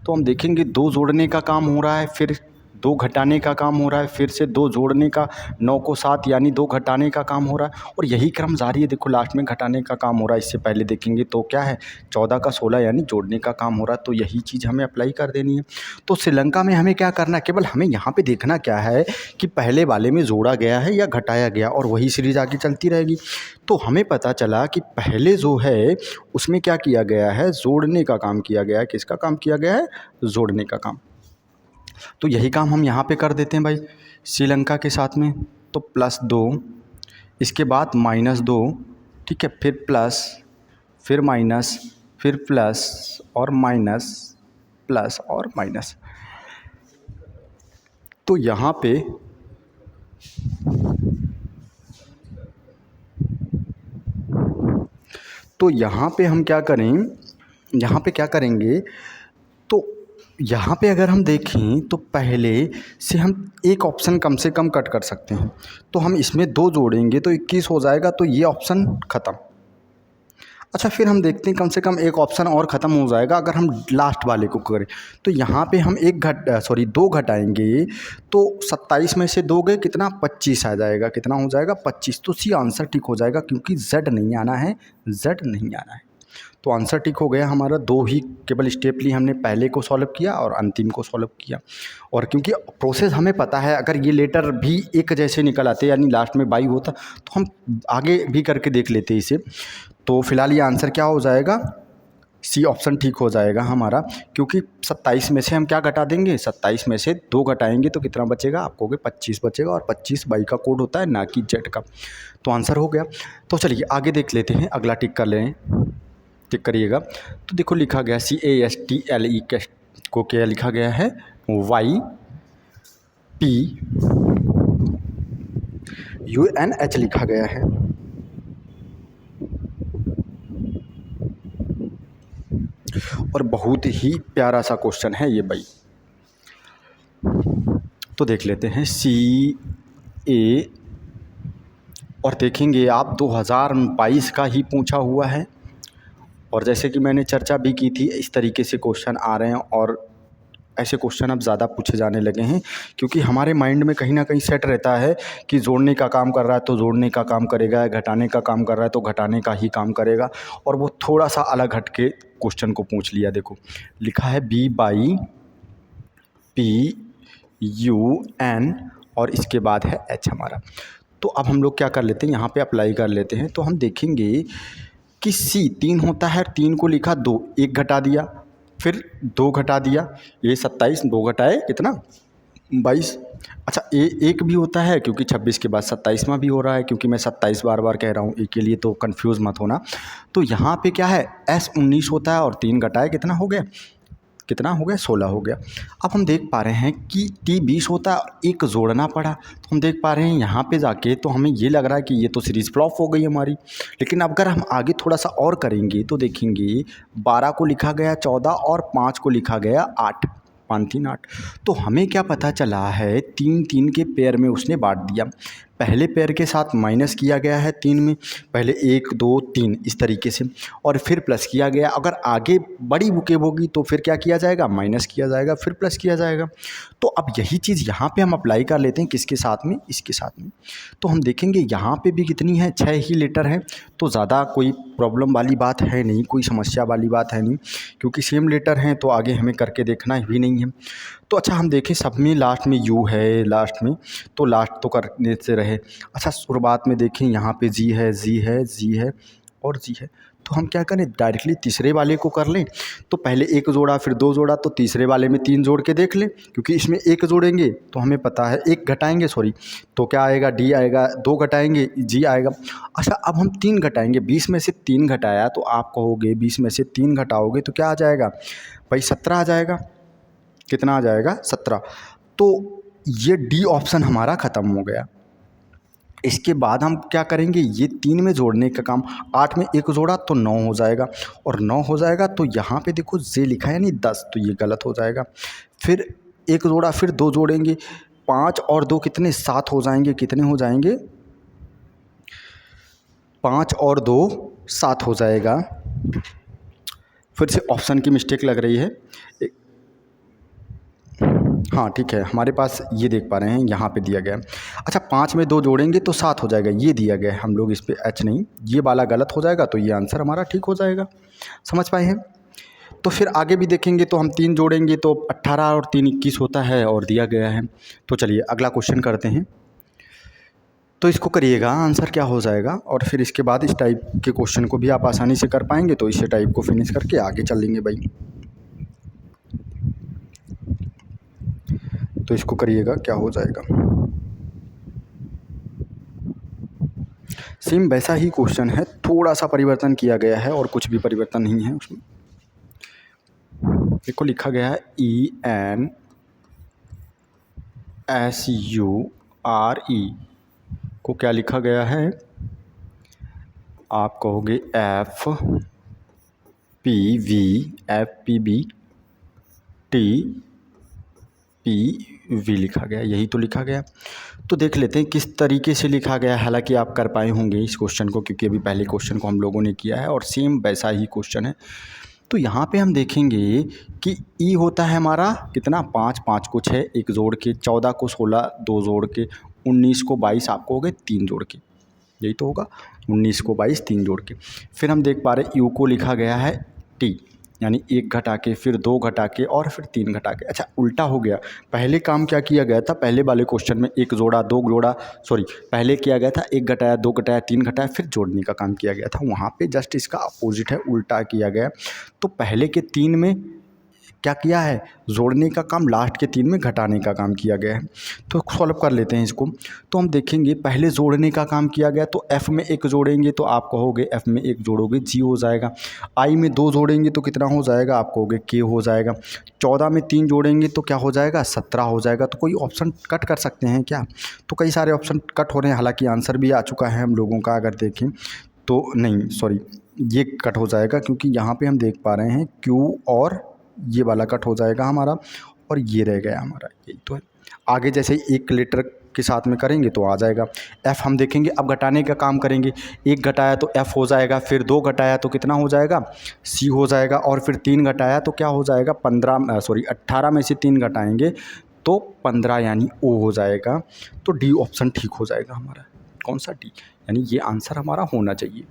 तो हम देखेंगे 2 जोड़ने का काम हो रहा है, फिर 2 घटाने का काम हो रहा है, फिर से 2 जोड़ने का, 9 को 7 यानी 2 घटाने का काम हो रहा है, और यही क्रम जारी है। देखो लास्ट में घटाने का काम हो रहा है। इससे पहले देखेंगे तो क्या है, 14 का 16 यानी जोड़ने का काम हो रहा है। तो यही चीज़ हमें अप्लाई कर देनी है। तो श्रीलंका में हमें क्या करना है, केवल हमें यहाँ पे देखना क्या है कि पहले वाले में जोड़ा गया है या घटाया गया, और वही सीरीज आगे चलती रहेगी। तो हमें पता चला कि पहले जो है उसमें क्या किया गया है, जोड़ने का काम किया गया है। किसका काम किया गया है, जोड़ने का काम। तो यही काम हम यहाँ पे कर देते हैं भाई श्रीलंका के साथ में। तो +2, इसके बाद -2, ठीक है, फिर प्लस, फिर माइनस, फिर प्लस और माइनस, प्लस और माइनस। तो यहाँ पे हम क्या करें, यहाँ पे क्या करेंगे, तो यहाँ पे अगर हम देखें तो पहले से हम एक ऑप्शन कम से कम कट कर सकते हैं। तो हम इसमें 2 जोड़ेंगे तो 21 हो जाएगा, तो ये ऑप्शन ख़त्म। अच्छा, फिर हम देखते हैं कम से कम एक ऑप्शन और ख़त्म हो जाएगा अगर हम लास्ट वाले को करें। तो यहाँ पे हम 2 घटाएंगे, तो 27 में से 2 गए कितना, 25 आ जाएगा। कितना हो जाएगा, 25। तो सी आंसर ठीक हो जाएगा, क्योंकि Z नहीं आना है, Z नहीं आना है। तो आंसर ठीक हो गया हमारा। 2 ही केवल स्टेप ली हमने, पहले को सॉल्व किया और अंतिम को सॉल्व किया। और क्योंकि प्रोसेस हमें पता है, अगर ये लेटर भी एक जैसे निकल आते यानी लास्ट में बाई होता, तो हम आगे भी करके देख लेते इसे। तो फिलहाल ये आंसर क्या हो जाएगा, सी ऑप्शन ठीक हो जाएगा हमारा। क्योंकि 27 में से हम क्या घटा देंगे, 27 में से 2 घटाएंगे तो कितना बचेगा, आपको 25 बचेगा, और 25 बाई का कोड होता है, ना कि जेड का। तो आंसर हो गया। तो चलिए आगे देख लेते हैं, अगला टिक कर लें, टिक करिएगा। तो देखो लिखा गया CASTLE को क्या लिखा गया है, YPUNH लिखा गया है। और बहुत ही प्यारा सा क्वेश्चन है ये भाई। तो देख लेते हैं CA, और देखेंगे आप 2022 का ही पूछा हुआ है। और जैसे कि मैंने चर्चा भी की थी, इस तरीके से क्वेश्चन आ रहे हैं, और ऐसे क्वेश्चन अब ज़्यादा पूछे जाने लगे हैं, क्योंकि हमारे माइंड में कहीं ना कहीं सेट रहता है कि जोड़ने का काम कर रहा है तो जोड़ने का काम करेगा, घटाने का काम कर रहा है तो घटाने का ही काम करेगा। और वो थोड़ा सा अलग हट के क्वेश्चन को पूछ लिया। देखो लिखा है B/PUN और इसके बाद है H हमारा। तो अब हम लोग क्या कर लेते हैं, यहाँ पे अप्लाई कर लेते हैं। तो हम देखेंगे कि C 3 होता है, 3 को लिखा 2, 1 घटा दिया, फिर 2 घटा दिया, ये 27, 2 घटाए कितना, 22। अच्छा, एक भी होता है, क्योंकि 26 के बाद 27वां भी हो रहा है, क्योंकि मैं 27 बार बार कह रहा हूँ एक के लिए, तो कंफ्यूज मत होना। तो यहाँ पे क्या है, S 19 होता है, और 3 घटाए कितना हो गया, 16 हो गया। अब हम देख पा रहे हैं कि T 20 होता है, एक जोड़ना पड़ा। तो हम देख पा रहे हैं यहाँ पे जाके, तो हमें ये लग रहा है कि ये तो सीरीज़ फ्लॉप हो गई हमारी। लेकिन अगर हम आगे थोड़ा सा और करेंगे तो देखेंगे 12 को लिखा गया 14 और 5 को लिखा गया 8, 5 3 8। तो हमें क्या पता चला है, 3 3 के पेयर में उसने बांट दिया। पहले पेयर के साथ माइनस किया गया है 3 में, पहले 1 2 3 इस तरीके से, और फिर प्लस किया गया। अगर आगे बड़ी बुकेब होगी तो फिर क्या किया जाएगा, माइनस किया जाएगा, फिर प्लस किया जाएगा। तो अब यही चीज़ यहाँ पे हम अप्लाई कर लेते हैं, किसके साथ में, इसके साथ में। तो हम देखेंगे यहाँ पे भी कितनी है, 6 ही लेटर है, तो ज़्यादा कोई प्रॉब्लम वाली बात है नहीं, कोई समस्या वाली बात है नहीं, क्योंकि सेम लेटर हैं तो आगे हमें करके देखना भी नहीं है। तो अच्छा हम देखें सब में लास्ट में यू है लास्ट में, तो लास्ट तो करने से रहे। अच्छा शुरुआत में देखें यहाँ पे जी है, जी है, जी है और जी है, तो हम क्या करें, डायरेक्टली तीसरे वाले को कर लें। तो पहले 1 जोड़ा, फिर 2 जोड़ा, तो तीसरे वाले में 3 जोड़ के देख लें, क्योंकि इसमें 1 जोड़ेंगे तो हमें पता है 1 घटाएंगे, सॉरी, तो क्या आएगा, डी आएगा, 2 घटाएंगे जी आएगा। अच्छा अब हम 3 घटाएंगे, 20 में से 3 घटाया तो आप कहोगे 20 में से 3 घटाओगे तो क्या आ जाएगा भाई, 17 आ जाएगा। कितना आ जाएगा, 17। तो ये डी ऑप्शन हमारा ख़त्म हो गया। इसके बाद हम क्या करेंगे, ये 3 में जोड़ने का काम, 8 में 1 जोड़ा तो 9 हो जाएगा, और 9 हो जाएगा तो यहाँ पे देखो जे लिखा है यानी 10, तो ये गलत हो जाएगा। फिर 1 जोड़ा, फिर 2 जोड़ेंगे, 5 और 2 कितने, 7 हो जाएंगे, कितने हो जाएंगे, 5 और 2 7 हो जाएगा। फिर से ऑप्शन की मिस्टेक लग रही है, हाँ ठीक है, हमारे पास ये देख पा रहे हैं यहाँ पे दिया गया है। अच्छा 5 में 2 जोड़ेंगे तो 7 हो जाएगा, ये दिया गया है, हम लोग इस पे एच नहीं, ये वाला गलत हो जाएगा, तो ये आंसर हमारा ठीक हो जाएगा। समझ पाए हैं। तो फिर आगे भी देखेंगे तो हम 3 जोड़ेंगे तो 18 और 3 21 होता है, और दिया गया है। तो चलिए अगला क्वेश्चन करते हैं। तो इसको करिएगा, आंसर क्या हो जाएगा, और फिर इसके बाद इस टाइप के क्वेश्चन को भी आप आसानी से कर पाएंगे। तो इस टाइप को फिनिश करके आगे चलेंगे भाई। तो इसको करिएगा, क्या हो जाएगा, सेम वैसा ही क्वेश्चन है, थोड़ा सा परिवर्तन किया गया है और कुछ भी परिवर्तन नहीं है उसमें। देखो लिखा गया है ENSURE को क्या लिखा गया है, आप कहोगे FPV लिखा गया, यही तो लिखा गया। तो देख लेते हैं किस तरीके से लिखा गया है। हालांकि आप कर पाए होंगे इस क्वेश्चन को, क्योंकि अभी पहले क्वेश्चन को हम लोगों ने किया है और सेम वैसा ही क्वेश्चन है। तो यहाँ पे हम देखेंगे कि ई होता है हमारा कितना, 5, 5 को 6 1 जोड़ के, 14 को 16 2 जोड़ के, 19 को 22 आपको हो गए 3 जोड़ के, यही तो होगा, 19 को 22 3 जोड़ के। फिर हम देख पा रहे यू को लिखा गया है टी, यानी 1 घटा के, फिर 2 घटा के, और फिर 3 घटा के। अच्छा उल्टा हो गया, पहले काम क्या किया गया था, पहले वाले क्वेश्चन में 1 जोड़ा 2 जोड़ा, सॉरी पहले किया गया था 1 घटाया 2 घटाया 3 घटाया, फिर जोड़ने का काम किया गया था। वहाँ पे जस्ट इसका अपोजिट है, उल्टा किया गया। तो पहले के 3 में क्या किया है, जोड़ने का काम, लास्ट के 3 में घटाने का काम किया गया है। तो सॉल्व कर लेते हैं इसको। तो हम देखेंगे पहले जोड़ने का काम किया गया, तो F में 1 जोड़ेंगे तो आप कहोगे F में 1 जोड़ोगे G हो जाएगा। I में 2 जोड़ेंगे तो कितना हो जाएगा, आप कहोगे K हो जाएगा। 14 में 3 जोड़ेंगे तो क्या हो जाएगा, 17 हो जाएगा। तो कोई ऑप्शन कट कर सकते हैं क्या, तो कई सारे ऑप्शन कट हो रहे हैं। हालाँकि आंसर भी आ चुका है हम लोगों का, अगर देखें तो नहीं, सॉरी ये कट हो जाएगा, क्योंकि यहाँ पर हम देख पा रहे हैं Q और ये वाला कट हो जाएगा हमारा, और ये रह गया हमारा, यही तो है। आगे जैसे ही 1 लेटर के साथ में करेंगे तो आ जाएगा। F हम देखेंगे, अब घटाने का काम करेंगे, 1 घटाया तो F हो जाएगा, फिर 2 घटाया तो कितना हो जाएगा, C हो जाएगा, और फिर 3 घटाया तो क्या हो जाएगा, 18 में से 3 घटाएंगे तो 15 यानी O हो जाएगा। तो डी ऑप्शन ठीक हो जाएगा हमारा। कौन सा, डी, यानी ये आंसर हमारा होना चाहिए।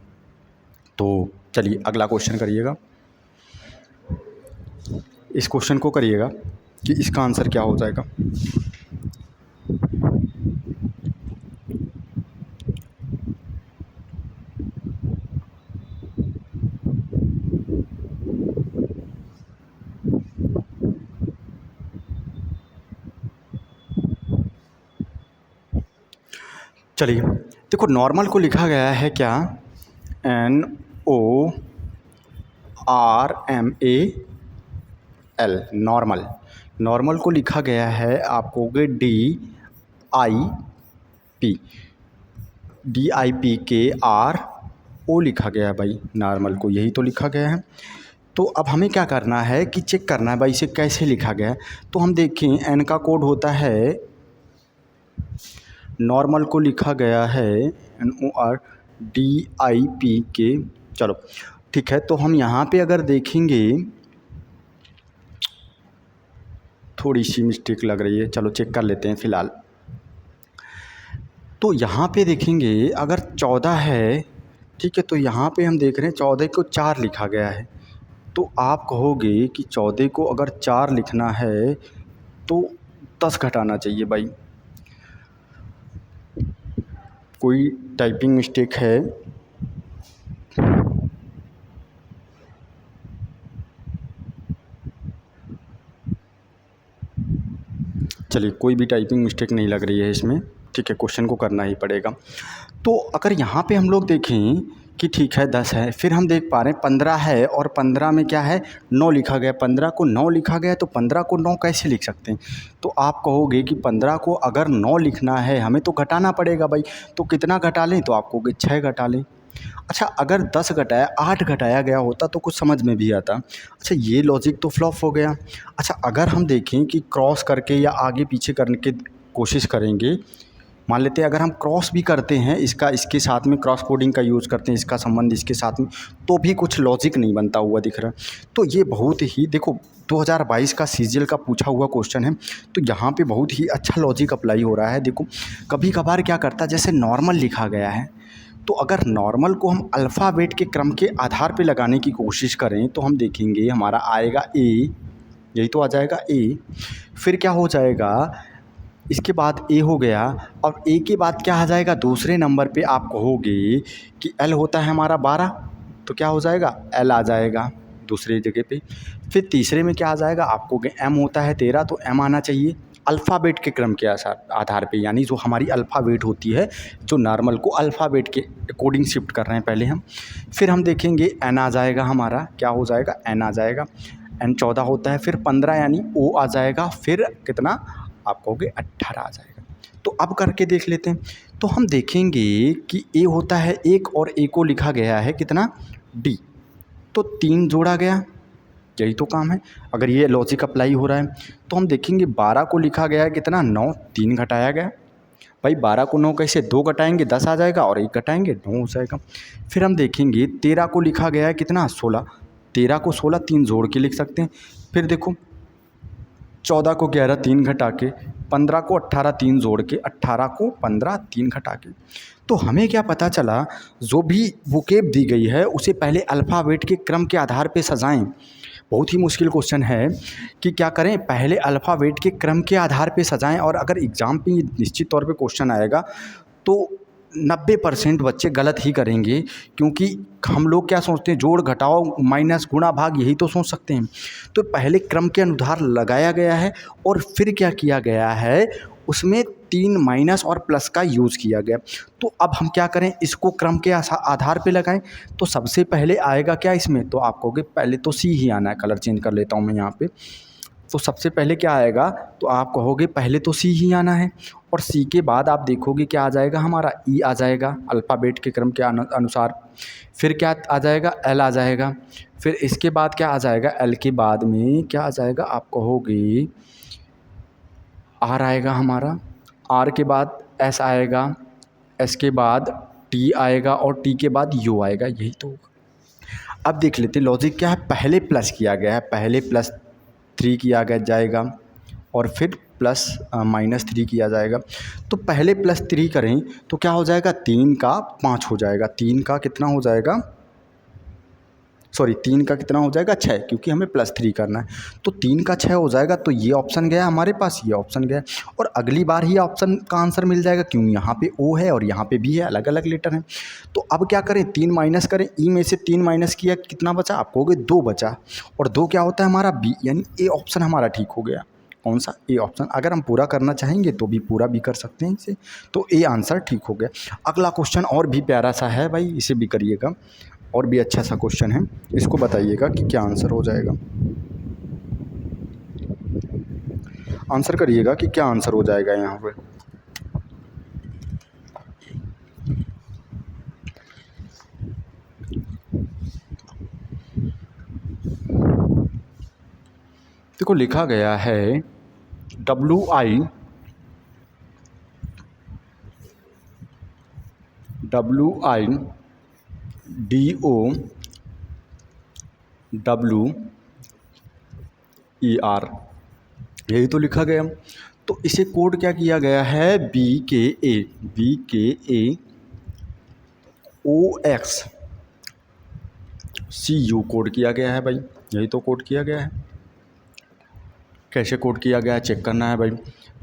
तो चलिए अगला क्वेश्चन करिएगा, इस क्वेश्चन को करिएगा कि इसका आंसर क्या हो जाएगा। चलिए देखो, नॉर्मल को लिखा गया है क्या, NORMAL, नॉर्मल। नॉर्मल को लिखा गया है आपको DIP लिखा गया है भाई, नॉर्मल को यही तो लिखा गया है। तो अब हमें क्या करना है कि चेक करना है भाई इसे कैसे लिखा गया है। तो हम देखें N का कोड होता है नॉर्मल को लिखा गया है NORDIP। चलो ठीक है, तो हम यहाँ पे अगर देखेंगे, थोड़ी सी मिस्टेक लग रही है, चलो चेक कर लेते हैं फ़िलहाल। तो यहाँ पे देखेंगे अगर 14 है, ठीक है, तो यहाँ पे हम देख रहे हैं 14 को 4 लिखा गया है। तो आप कहोगे कि 14 को अगर 4 लिखना है तो 10 घटाना चाहिए भाई। कोई टाइपिंग मिस्टेक है? चलिए, कोई भी टाइपिंग मिस्टेक नहीं लग रही है इसमें, ठीक है, क्वेश्चन को करना ही पड़ेगा। तो अगर यहाँ पे हम लोग देखें कि ठीक है 10 है, फिर हम देख पा रहे हैं 15 है और 15 में क्या है 9 लिखा गया। 15 को 9 लिखा गया, तो 15 को 9 कैसे लिख सकते हैं? तो आप कहोगे कि 15 को अगर 9 लिखना है हमें तो घटाना पड़ेगा भाई। तो कितना घटा लें? तो आप कहोगे 6 घटा लें। अच्छा, अगर 10 घटाया 8 घटाया गया होता तो कुछ समझ में भी आता। अच्छा, ये लॉजिक तो फ्लॉप हो गया। अच्छा, अगर हम देखें कि क्रॉस करके या आगे पीछे करने की कोशिश करेंगे, मान लेते हैं अगर हम क्रॉस भी करते हैं इसका, इसके साथ में क्रॉस कोडिंग का यूज़ करते हैं, इसका संबंध इसके साथ में, तो भी कुछ लॉजिक नहीं बनता हुआ दिख रहा। तो ये बहुत ही, देखो 2022 का सीजीएल का पूछा हुआ क्वेश्चन है, तो यहाँ पे बहुत ही अच्छा लॉजिक अप्लाई हो रहा है। देखो कभी कभार क्या करता है, जैसे नॉर्मल लिखा गया है, तो अगर नॉर्मल को हम अल्फ़ाबेट के क्रम के आधार पे लगाने की कोशिश करें तो हम देखेंगे हमारा आएगा ए, यही तो आ जाएगा ए। फिर क्या हो जाएगा, इसके बाद ए हो गया, और ए के बाद क्या आ जाएगा दूसरे नंबर पे? आप कहोगे कि एल होता है हमारा 12, तो क्या हो जाएगा एल आ जाएगा दूसरे जगह पे। फिर तीसरे में क्या आ जाएगा? आप कहोगे एम होता है 13, तो एम आना चाहिए अल्फ़ाबेट के क्रम के आधार पे, यानी जो हमारी अल्फ़ाबेट होती है, जो नॉर्मल को अल्फ़ाबेट के अकॉर्डिंग शिफ्ट कर रहे हैं पहले हम। फिर हम देखेंगे एन आ जाएगा हमारा, क्या हो जाएगा एन आ जाएगा, एन 14 होता है। फिर 15 यानी ओ आ जाएगा, फिर कितना आप कहोगे 18 आ जाएगा। तो अब करके देख लेते हैं। तो हम देखेंगे कि ए होता है 1 और ए को लिखा गया है कितना डी, तो 3 जोड़ा गया, यही तो काम है। अगर ये लॉजिक अप्लाई हो रहा है तो हम देखेंगे 12 को लिखा गया है कितना 9, 3 घटाया गया भाई। 12 को 9 कैसे, 2 घटाएंगे 10 आ जाएगा, और 1 घटाएंगे 9 हो जाएगा। फिर हम देखेंगे 13 को लिखा गया है कितना 16, 13 को 16 3 जोड़ के लिख सकते हैं। फिर देखो 14 को 11 3 घटा के, 15 को 18 3 जोड़ के, 18 को 15 3 घटा के। तो हमें क्या पता चला, जो भी वोकेब दी गई है उसे पहले अल्फ़ाबेट के क्रम के आधार पे सजाएं। बहुत ही मुश्किल क्वेश्चन है कि क्या करें, पहले अल्फ़ाबेट के क्रम के आधार पे सजाएं। और अगर एग्ज़ाम पे ये निश्चित तौर पे क्वेश्चन आएगा तो 90% बच्चे गलत ही करेंगे, क्योंकि हम लोग क्या सोचते हैं, जोड़ घटाओ माइनस गुणा भाग, यही तो सोच सकते हैं। तो पहले क्रम के अनुसार लगाया गया है, और फिर क्या किया गया है, उसमें 3 माइनस और प्लस का यूज़ किया गया। तो अब हम क्या करें, इसको क्रम के आधार पे लगाएं। तो सबसे पहले आएगा क्या इसमें, तो आप कहोगे पहले तो सी ही आना है। कलर चेंज कर लेता हूँ मैं यहाँ पे। तो सबसे पहले क्या आएगा, तो आप कहोगे पहले तो सी ही आना है, और सी के बाद आप देखोगे क्या आ जाएगा हमारा ई आ जाएगा अल्फ़ाबेट के क्रम के अनुसार। फिर क्या आ जाएगा एल आ जाएगा। फिर इसके बाद क्या आ जाएगा, एल के बाद में क्या आ जाएगा, आप कहोगे आर आएगा हमारा, आर के बाद एस आएगा, एस के बाद टी आएगा, और टी के बाद यू आएगा, यही तो होगा। अब देख लेते लॉजिक क्या है, पहले प्लस किया गया है, पहले +3 किया गया जाएगा, और फिर -3 किया जाएगा। तो पहले +3 करें तो क्या हो जाएगा, 3 का 5 हो जाएगा, 3 का कितना हो जाएगा, सॉरी 3 का कितना हो जाएगा 6, क्योंकि हमें +3 करना है। तो 3 का 6 हो जाएगा, तो ये ऑप्शन गया हमारे पास, ये ऑप्शन गया, और अगली बार ही ऑप्शन का आंसर मिल जाएगा, क्यों यहाँ पे ओ है और यहाँ पे भी है, अलग अलग लेटर हैं। तो अब क्या करें, 3 माइनस करें, ई में से 3 माइनस किया, कितना बचा, आप कहोगे 2 बचा, और 2 क्या होता है हमारा बी, यानी ए ऑप्शन हमारा ठीक हो गया। कौन सा, ए ऑप्शन। अगर हम पूरा करना चाहेंगे तो भी पूरा भी कर सकते हैं इसे, तो ए आंसर ठीक हो गया। अगला क्वेश्चन और भी प्यारा सा है भाई, इसे भी करिएगा, और भी अच्छा सा क्वेश्चन है, इसको बताइएगा कि क्या आंसर हो जाएगा। आंसर करिएगा कि क्या आंसर हो जाएगा यहाँ पे। देखो लिखा गया है WI WIDOWER, यही तो लिखा गया। तो इसे कोड क्या किया गया है, BKAOXCU कोड किया गया है भाई, यही तो कोड किया गया है। कैसे कोड किया गया है चेक करना है भाई।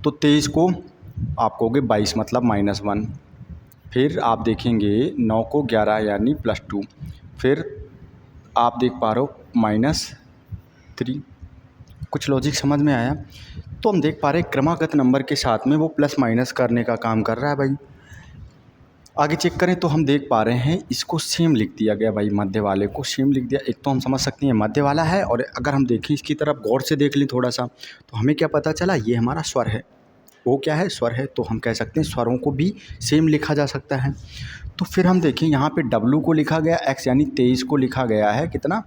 तो 23 को आप कहोगे 22 मतलब -1, फिर आप देखेंगे 9 को 11 यानी +2, फिर आप देख पा रहे हो -3। कुछ लॉजिक समझ में आया? तो हम देख पा रहे हैं क्रमागत नंबर के साथ में वो प्लस माइनस करने का काम कर रहा है भाई। आगे चेक करें तो हम देख पा रहे हैं इसको सेम लिख दिया गया भाई, मध्य वाले को सेम लिख दिया। एक तो हम समझ सकते हैं मध्य वाला है, और अगर हम देखें इसकी तरफ गौर से देख लें थोड़ा सा, तो हमें क्या पता चला, ये हमारा स्वर है। वो क्या है, स्वर है। तो हम कह सकते हैं स्वरों को भी सेम लिखा जा सकता है। तो फिर हम देखें यहाँ पे W को लिखा गया X यानी 23 को लिखा गया है कितना,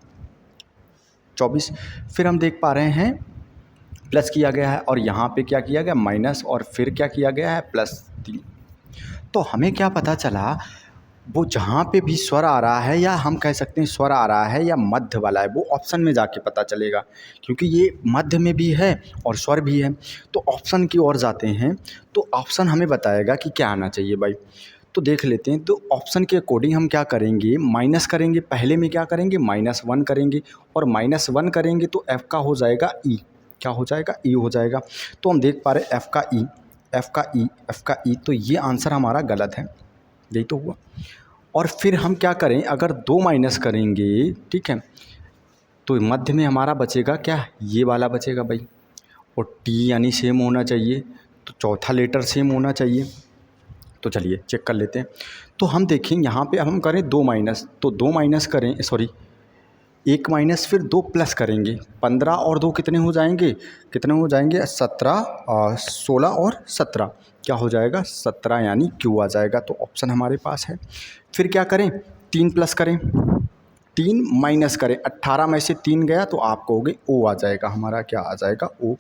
24। फिर हम देख पा रहे हैं प्लस किया गया है, और यहाँ पे क्या किया गया, माइनस, और फिर क्या किया गया है, +3। तो हमें क्या पता चला, वो जहाँ पे भी स्वर आ रहा है, या हम कह सकते हैं स्वर आ रहा है या मध्य वाला है, वो ऑप्शन में जाके पता चलेगा, क्योंकि ये मध्य में भी है और स्वर भी है। तो ऑप्शन की ओर जाते हैं तो ऑप्शन हमें बताएगा कि क्या आना चाहिए भाई। तो देख लेते हैं। तो ऑप्शन के अकॉर्डिंग हम क्या करेंगे, माइनस करेंगे। पहले में क्या करेंगे, -1 करेंगे, और -1 करेंगे तो F का हो जाएगा E। क्या हो जाएगा, E हो जाएगा। तो हम देख पा रहे हैं F का E, F का E, F का E। तो ये आंसर हमारा गलत है, यही तो हुआ। और फिर हम क्या करें, अगर 2 माइनस करेंगे, ठीक है, तो मध्य में हमारा बचेगा क्या, ये वाला बचेगा भाई। और T यानी सेम होना चाहिए, तो चौथा लेटर सेम होना चाहिए। तो चलिए चेक कर लेते हैं। तो हम देखें यहाँ पे हम करें 2 माइनस, तो 2 माइनस करें, सॉरी 1 माइनस फिर 2 प्लस करेंगे। 15 और 2 कितने हो जाएंगे, 17, 16 और 17, क्या हो जाएगा, 17 यानी Q आ जाएगा। तो ऑप्शन हमारे पास है। फिर क्या करें, 3 प्लस करें, 3 माइनस करें, 18 में से 3 गया तो आप कहोगे O आ जाएगा हमारा, क्या आ जाएगा, O।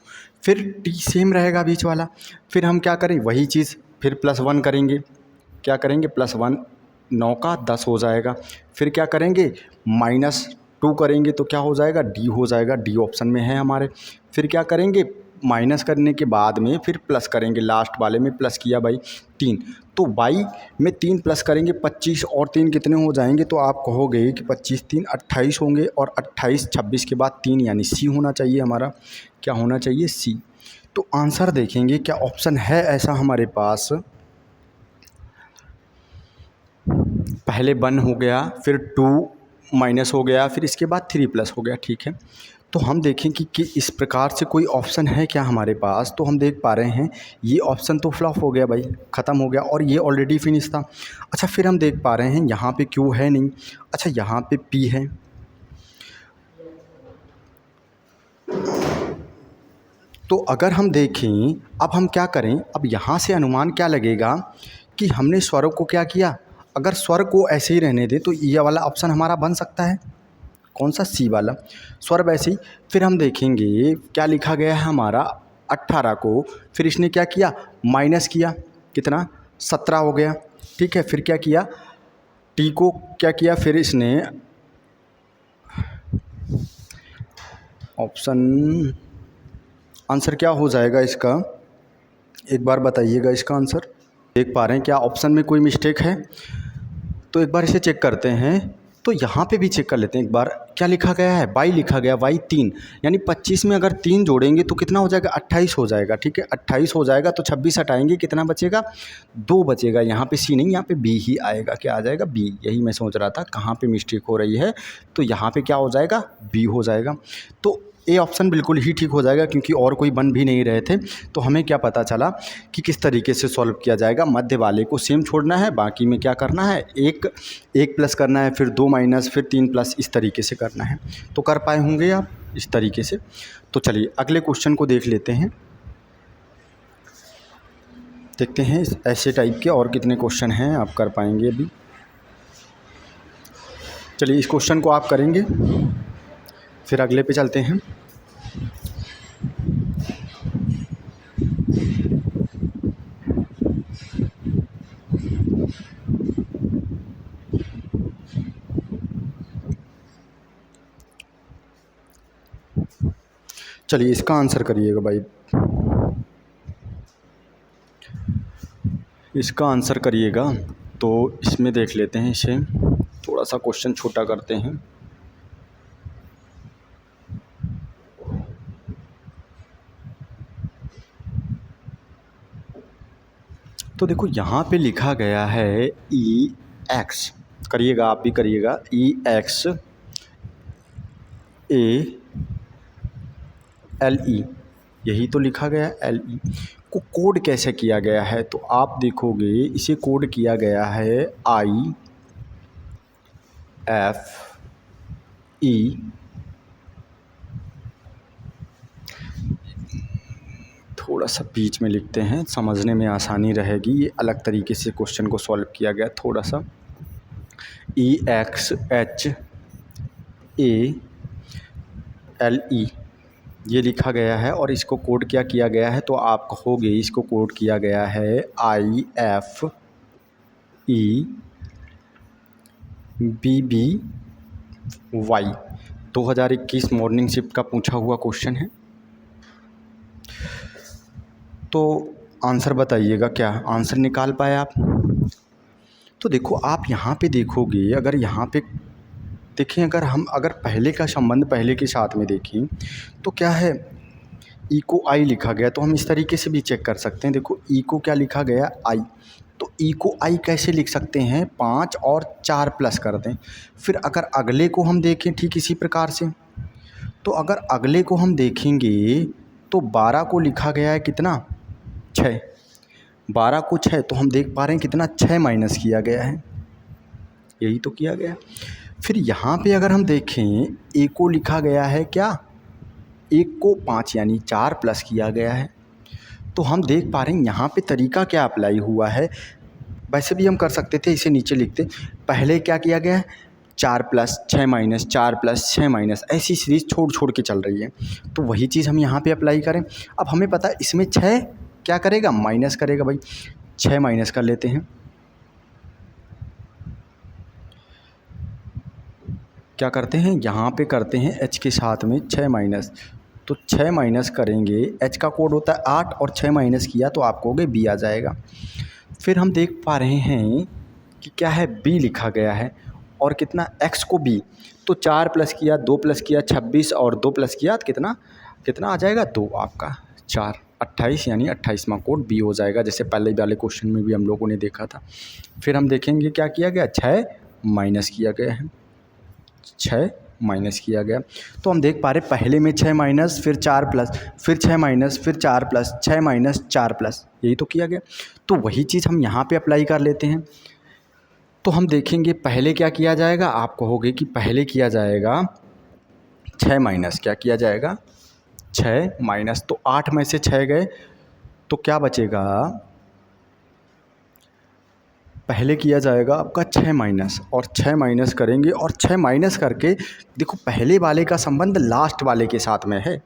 फिर T सेम रहेगा बीच वाला। फिर हम क्या करें, वही चीज़, फिर +1 करेंगे। क्या करेंगे, +1, 9 का 10 हो जाएगा। फिर क्या करेंगे, -2 करेंगे तो क्या हो जाएगा, D हो जाएगा, D ऑप्शन में है हमारे। फिर क्या करेंगे, माइनस करने के बाद में फिर प्लस करेंगे, लास्ट वाले में प्लस किया भाई 3। तो y में 3 प्लस करेंगे, 25 और 3 कितने हो जाएंगे, तो आप कहोगे कि 25 3 28 होंगे, और 28 26 के बाद 3 यानी C होना चाहिए हमारा। क्या होना चाहिए, C। तो आंसर देखेंगे क्या ऑप्शन है ऐसा हमारे पास। पहले 1 हो गया, फिर 2 माइनस हो गया, फिर इसके बाद 3 प्लस हो गया, ठीक है। तो हम देखें कि इस प्रकार से कोई ऑप्शन है क्या हमारे पास। तो हम देख पा रहे हैं ये ऑप्शन तो फ्लॉप हो गया भाई, ख़त्म हो गया, और ये ऑलरेडी फिनिश था। अच्छा, फिर हम देख पा रहे हैं यहाँ पे Q है नहीं, अच्छा यहाँ पे P है। तो अगर हम देखें, अब हम क्या करें, अब यहाँ से अनुमान क्या लगेगा कि हमने स्वरों को क्या किया। अगर स्वर को ऐसे ही रहने दें तो ये वाला ऑप्शन हमारा बन सकता है, कौन सा, C वाला, स्वर वैसे ही। फिर हम देखेंगे क्या लिखा गया है हमारा, 18 को फिर इसने क्या किया, माइनस किया, कितना, 17 हो गया, ठीक है। फिर क्या किया, T को क्या किया, फिर इसने ऑप्शन, आंसर क्या हो जाएगा इसका, एक बार बताइएगा इसका आंसर। देख पा रहे हैं क्या ऑप्शन में कोई मिस्टेक है, तो एक बार इसे चेक करते हैं। तो यहाँ पे भी चेक कर लेते हैं एक बार, क्या लिखा गया है, y लिखा गया, y 3 यानी 25 में अगर 3 जोड़ेंगे तो कितना हो जाएगा, 28 हो जाएगा, ठीक है। 28 हो जाएगा तो 26 हटाएंगे, कितना बचेगा, 2 बचेगा। यहाँ पे C नहीं, यहाँ पे B ही आएगा, क्या आ जाएगा, B। यही मैं सोच रहा था कहाँ पे मिस्टेक हो रही है, तो यहाँ पे क्या हो जाएगा, B हो जाएगा। तो ए ऑप्शन बिल्कुल ही ठीक हो जाएगा, क्योंकि और कोई बन भी नहीं रहे थे। तो हमें क्या पता चला कि किस तरीके से सॉल्व किया जाएगा। मध्य वाले को सेम छोड़ना है, बाकी में क्या करना है, एक प्लस करना है, फिर 2 माइनस, फिर 3 प्लस, इस तरीके से करना है। तो कर पाए होंगे आप इस तरीके से। तो चलिए अगले क्वेश्चन को देख लेते हैं, देखते हैं ऐसे टाइप के और कितने क्वेश्चन हैं आप कर पाएंगे अभी। चलिए इस क्वेश्चन को आप करेंगे, फिर अगले पे चलते हैं। चलिए इसका आंसर करिएगा भाई, इसका आंसर करिएगा। तो इसमें देख लेते हैं, इसे थोड़ा सा क्वेश्चन छोटा करते हैं। तो देखो यहाँ पे लिखा गया है ई एक्स, करिएगा आप भी करिएगा, ई एक्स ए एल ई, यही तो लिखा गया है एल ई को। कोड कैसे किया गया है तो आप देखोगे इसे कोड किया गया है आई एफ ई, थोड़ा सा बीच में लिखते हैं, समझने में आसानी रहेगी। ये अलग तरीके से क्वेश्चन को सॉल्व किया गया थोड़ा सा। E X H A L E ये लिखा गया है और इसको कोड क्या किया गया है तो आप कहोगे इसको कोड किया गया है I F E B B Y. 2021 morning shift का पूछा हुआ क्वेश्चन है। तो आंसर बताइएगा, क्या आंसर निकाल पाए आप? तो देखो आप यहाँ पे देखोगे, अगर यहाँ पे देखें, अगर पहले का संबंध पहले के साथ में देखें तो क्या है, ई को आई लिखा गया, तो हम इस तरीके से भी चेक कर सकते हैं। देखो ई को क्या लिखा गया आई, तो ई को आई कैसे लिख सकते हैं, 5 और 4 प्लस कर दें। फिर अगर अगले को हम देखें ठीक इसी प्रकार से, तो अगर अगले को हम देखेंगे तो 12 को लिखा गया है कितना, 6, 12 को 6, तो हम देख पा रहे हैं कितना 6 माइनस किया गया है, यही तो किया गया। फिर यहाँ पे अगर हम देखें ए को लिखा गया है क्या, 1 को 5 यानी 4 प्लस किया गया है। तो हम देख पा रहे हैं यहाँ पे तरीका क्या अप्लाई हुआ है। वैसे भी हम कर सकते थे, इसे नीचे लिखते, पहले क्या किया गया है 4 प्लस 6 माइनस 4 प्लस 6 माइनस, ऐसी सीरीज़ छोड़ छोड़ के चल रही है। तो वही चीज़ हम यहाँ पे अप्लाई करें। अब हमें पता है इसमें 6 क्या करेगा, माइनस करेगा भाई, 6 माइनस कर लेते हैं। क्या करते हैं यहाँ पे करते हैं एच के साथ में 6 माइनस, तो 6 माइनस करेंगे, एच का कोड होता है 8 और 6 माइनस किया तो आपको होगे बी आ जाएगा। फिर हम देख पा रहे हैं कि क्या है, बी लिखा गया है और कितना एक्स को बी, तो 4 प्लस किया 2 प्लस किया 26 और 2 प्लस किया तो कितना कितना आ जाएगा 2 आपका 4, 28 यानी 28वां कोड बी हो जाएगा, जैसे पहले वाले क्वेश्चन में भी हम लोगों ने देखा था। फिर हम देखेंगे क्या किया गया, 6 माइनस किया गया है, 6 माइनस किया गया। तो हम देख पा रहे पहले में 6 माइनस, फिर 4 प्लस, फिर 6 माइनस, फिर 4 प्लस, 6 माइनस 4 प्लस, यही तो किया गया। तो वही चीज़ हम यहाँ पे अप्लाई कर लेते हैं। तो हम देखेंगे पहले क्या किया जाएगा, आप कहोगे कि पहले किया जाएगा 6 माइनस, क्या किया जाएगा 6 माइनस, तो 8 में से 6 गए तो क्या बचेगा, पहले किया जाएगा आपका 6 माइनस, और 6 माइनस करेंगे और 6 माइनस करके देखो पहले वाले का संबंध लास्ट वाले के साथ में है,